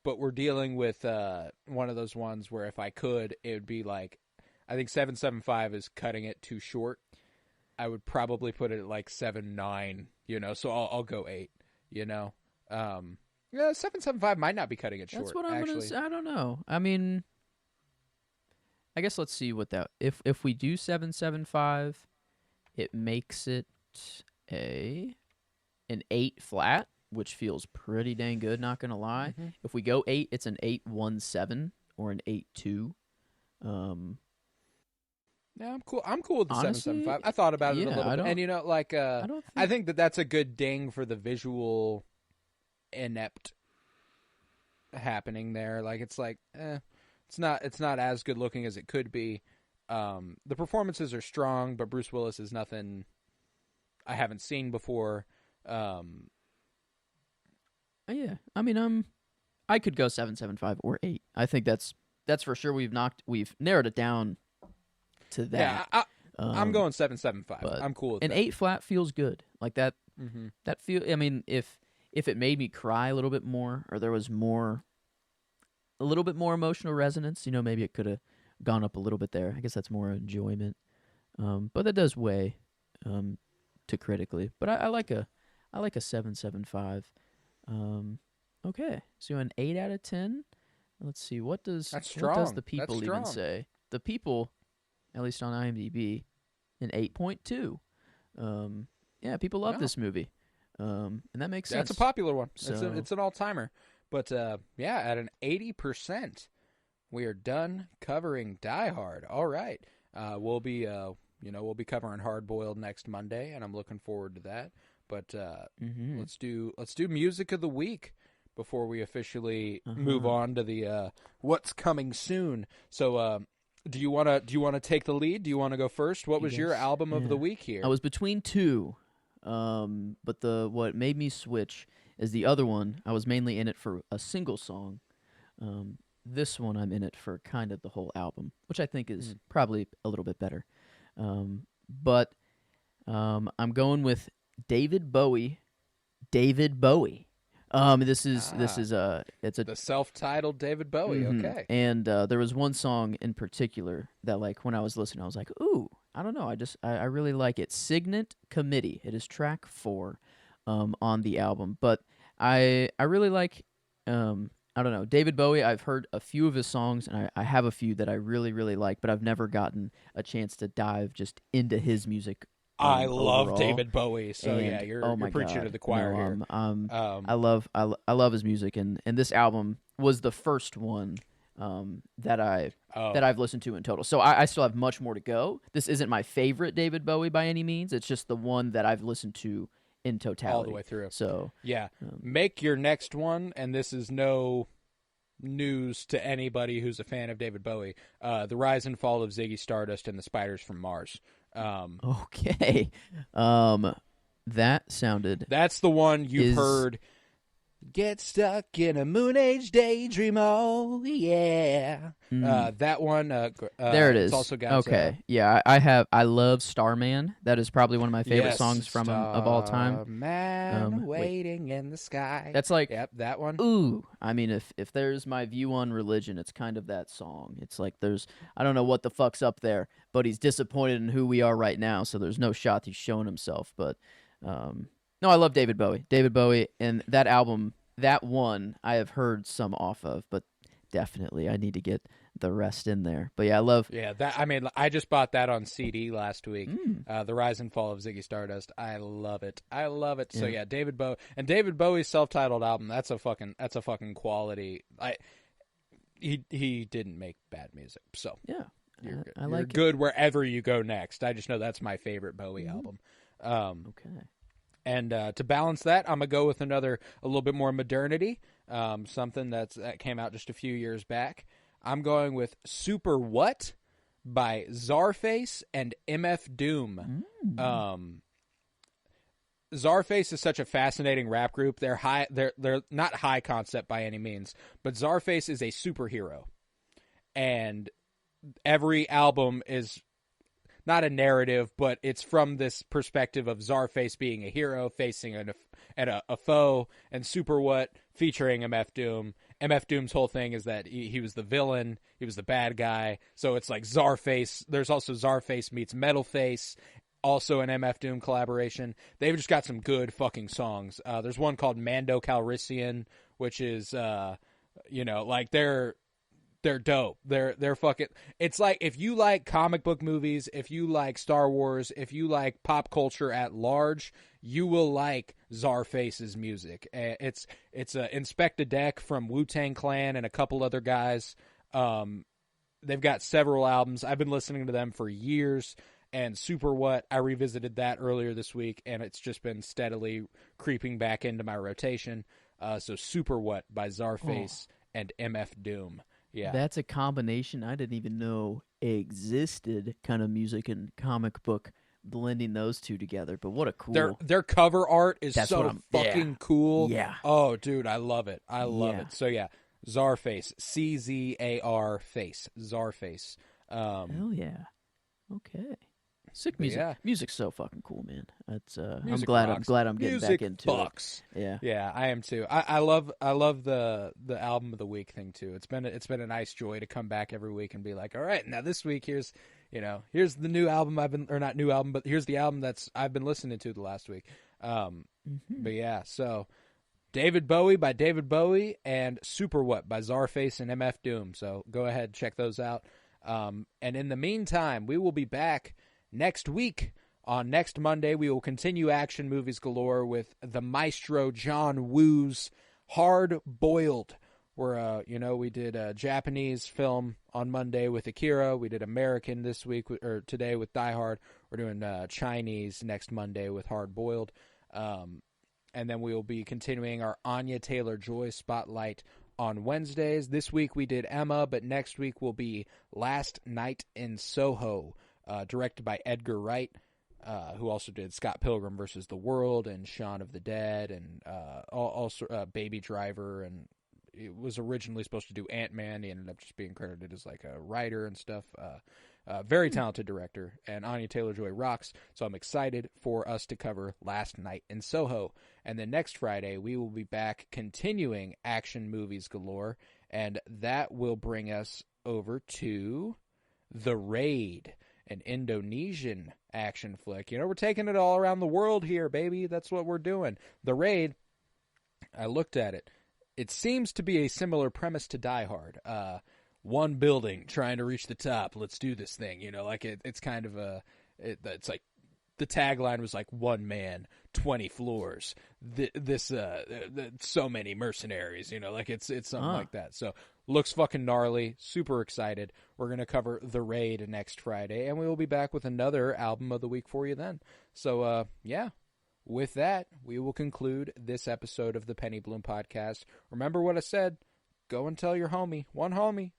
But we're dealing with one of those ones where if I could, it would be I think 7.75 is cutting it too short. I would probably put it at 7.9. So I'll go 8. 7.75 might not be cutting it short. That's what I'm actually. gonna say. I don't know. I mean, I guess let's see what that. If we do 775, it makes it an 8 flat, which feels pretty dang good. Not gonna lie. Mm-hmm. If we go 8, it's an 817 or an 82. Yeah, I'm cool with the Honestly, 775. I thought about it a yeah, little I bit, don't. and like I don't I think. think that that's a good ding for the visual inept happening there. Like it's like it's not as good looking as it could be. The performances are strong, but Bruce Willis is nothing I haven't seen before. Yeah, I mean, I could go 775 or 8. I think that's for sure. We've narrowed it down to that. Yeah, I'm going 775. But I'm cool with an that. 8 flat feels good. Like that. Mm-hmm. That feel. I mean, if it made me cry a little bit more, or there was a little bit more emotional resonance, maybe it could have gone up a little bit there. I guess that's more enjoyment. But that does weigh to critically. But I like a 775. Okay, so an 8 out of 10. Let's see, what does That's the strong. people That's even strong. say? The people, at least on IMDb, an 8.2. Yeah, people love No. this movie, and that makes sense. That's a popular one. So- It's an all timer. But yeah, at an 80%, we are done covering Die Hard. All right, we'll be we'll be covering Hard Boiled next Monday, and I'm looking forward to that. But let's do music of the week before we officially move on to the what's coming soon. So do you want to take the lead? Do you want to go first? What was your album of the week here? I was between two, but what made me switch is the other one. I was mainly in it for a single song. This one I'm in it for kind of the whole album, which I think is probably a little bit better. But I'm going with David Bowie. This is it's a the self-titled David Bowie. Okay. And there was one song in particular that, like, when I was listening, I was like, ooh, I don't know, I really like it. Signet Committee. It is track 4 on the album, but I really like I don't know, David Bowie. I've heard a few of his songs, and I have a few that I really, really like, but I've never gotten a chance to dive just into his music. I love overall. David Bowie, so And, yeah, you're oh my preaching God. to the choir here. I love his music, and this album was the first one that I've listened to in total. So I still have much more to go. This isn't my favorite David Bowie by any means. It's just the one that I've listened to in totality all the way through. So yeah, make your next one, and this is no news to anybody who's a fan of David Bowie. The Rise and Fall of Ziggy Stardust and the Spiders from Mars. Okay, that sounded. That's the one you've heard. Get stuck in a moon age daydream, oh yeah. That one. There it is. It's also got yeah, I love Starman. That is probably one of my favorite songs from him of all time. Starman waiting in the sky. That's like, yep, that one. Ooh, I mean, if there's my view on religion, it's kind of that song. It's like I don't know what the fuck's up there, but he's disappointed in who we are right now, so there's no shot he's showing himself. But no, I love David Bowie. David Bowie, and that album, that one, I have heard some off of, but definitely I need to get the rest in there. But yeah, I love. Yeah, that. I mean, I just bought that on CD last week. The Rise and Fall of Ziggy Stardust. I love it. So yeah, David Bowie and David Bowie's self-titled album. That's a fucking quality. He didn't make bad music, so Yeah, you're you're good wherever you go next. I just know that's my favorite Bowie album. Okay. And to balance that, I'm gonna go with a little bit more modernity, something that came out just a few years back. I'm going with Super What by Czarface and MF Doom. Czarface is such a fascinating rap group. They're not high concept by any means, but Czarface is a superhero, and every album is not a narrative, but it's from this perspective of Czarface being a hero facing a foe, and Super What featuring MF Doom. MF Doom's whole thing is that he was the villain, he was the bad guy, so it's like Czarface. There's also Czarface meets Metalface, also an MF Doom collaboration. They've just got some good fucking songs. There's one called Mando Calrissian, which is, like They're dope. They're fucking. It's like if you like comic book movies, if you like Star Wars, if you like pop culture at large, you will like Czarface's music. It's Inspector Deck from Wu-Tang Clan and a couple other guys. They've got several albums. I've been listening to them for years. And Super What, I revisited that earlier this week, and it's just been steadily creeping back into my rotation. So Super What by Czarface and MF Doom. Yeah, that's a combination I didn't even know existed, kind of music and comic book, blending those two together. But what a cool... Their cover art is so fucking cool. Yeah. Oh, dude, I love it. I love it. So yeah, Czarface, CZAR face, Czarface. Hell yeah. Okay. Sick music. Yeah. Music's so fucking cool, man. That's I'm glad I'm getting music back into fucks. it. Yeah, I am too. I love the album of the week thing too. It's been a nice joy to come back every week and be like, all right, now this week here's the new album not new album, but here's the album I've been listening to the last week. But yeah, so David Bowie by David Bowie and Super What by Czarface and MF Doom. So go ahead, check those out. And in the meantime, we will be back next week. On next Monday, we will continue Action Movies Galore with the maestro John Woo's Hard Boiled. Where we did a Japanese film on Monday with Akira. We did American this week or today with Die Hard. We're doing Chinese next Monday with Hard Boiled. And then we will be continuing our Anya Taylor-Joy spotlight on Wednesdays. This week we did Emma, but next week will be Last Night in Soho, directed by Edgar Wright, who also did Scott Pilgrim versus the World and Shaun of the Dead and also Baby Driver. And it was originally supposed to do Ant-Man. He ended up just being credited as like a writer and stuff. Very talented director, and Anya Taylor-Joy rocks, so I'm excited for us to cover Last Night in Soho. And then next Friday, we will be back continuing Action Movies Galore, and that will bring us over to The Raid, an Indonesian action flick. We're taking it all around the world here, baby. That's what we're doing. The Raid, I looked at it. It seems to be a similar premise to Die Hard. One building trying to reach the top. Let's do this thing. It's kind of it's like the tagline was like 1 man, 20 floors. So many mercenaries. It's something like that. So looks fucking gnarly. Super excited. We're gonna cover The Raid next Friday, and we will be back with another album of the week for you then. So yeah. With that, we will conclude this episode of the Penny Bloom Podcast. Remember what I said. Go and tell your one homie,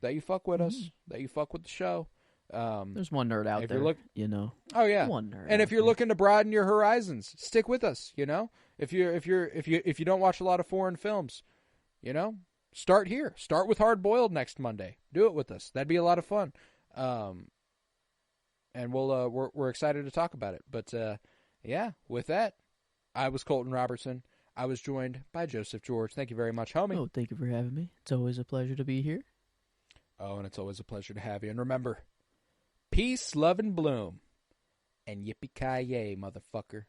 that you fuck with us, that you fuck with the show. There's one nerd out there, Oh yeah, one nerd. And if you're looking to broaden your horizons, stick with us. If you don't watch a lot of foreign films, start here. Start with Hard Boiled next Monday. Do it with us. That'd be a lot of fun. And we're excited to talk about it. But yeah, with that, I was Colton Robertson. I was joined by Joseph George. Thank you very much, homie. Oh, thank you for having me. It's always a pleasure to be here. Oh, and it's always a pleasure to have you. And remember, peace, love, and bloom. And yippee-ki-yay, motherfucker.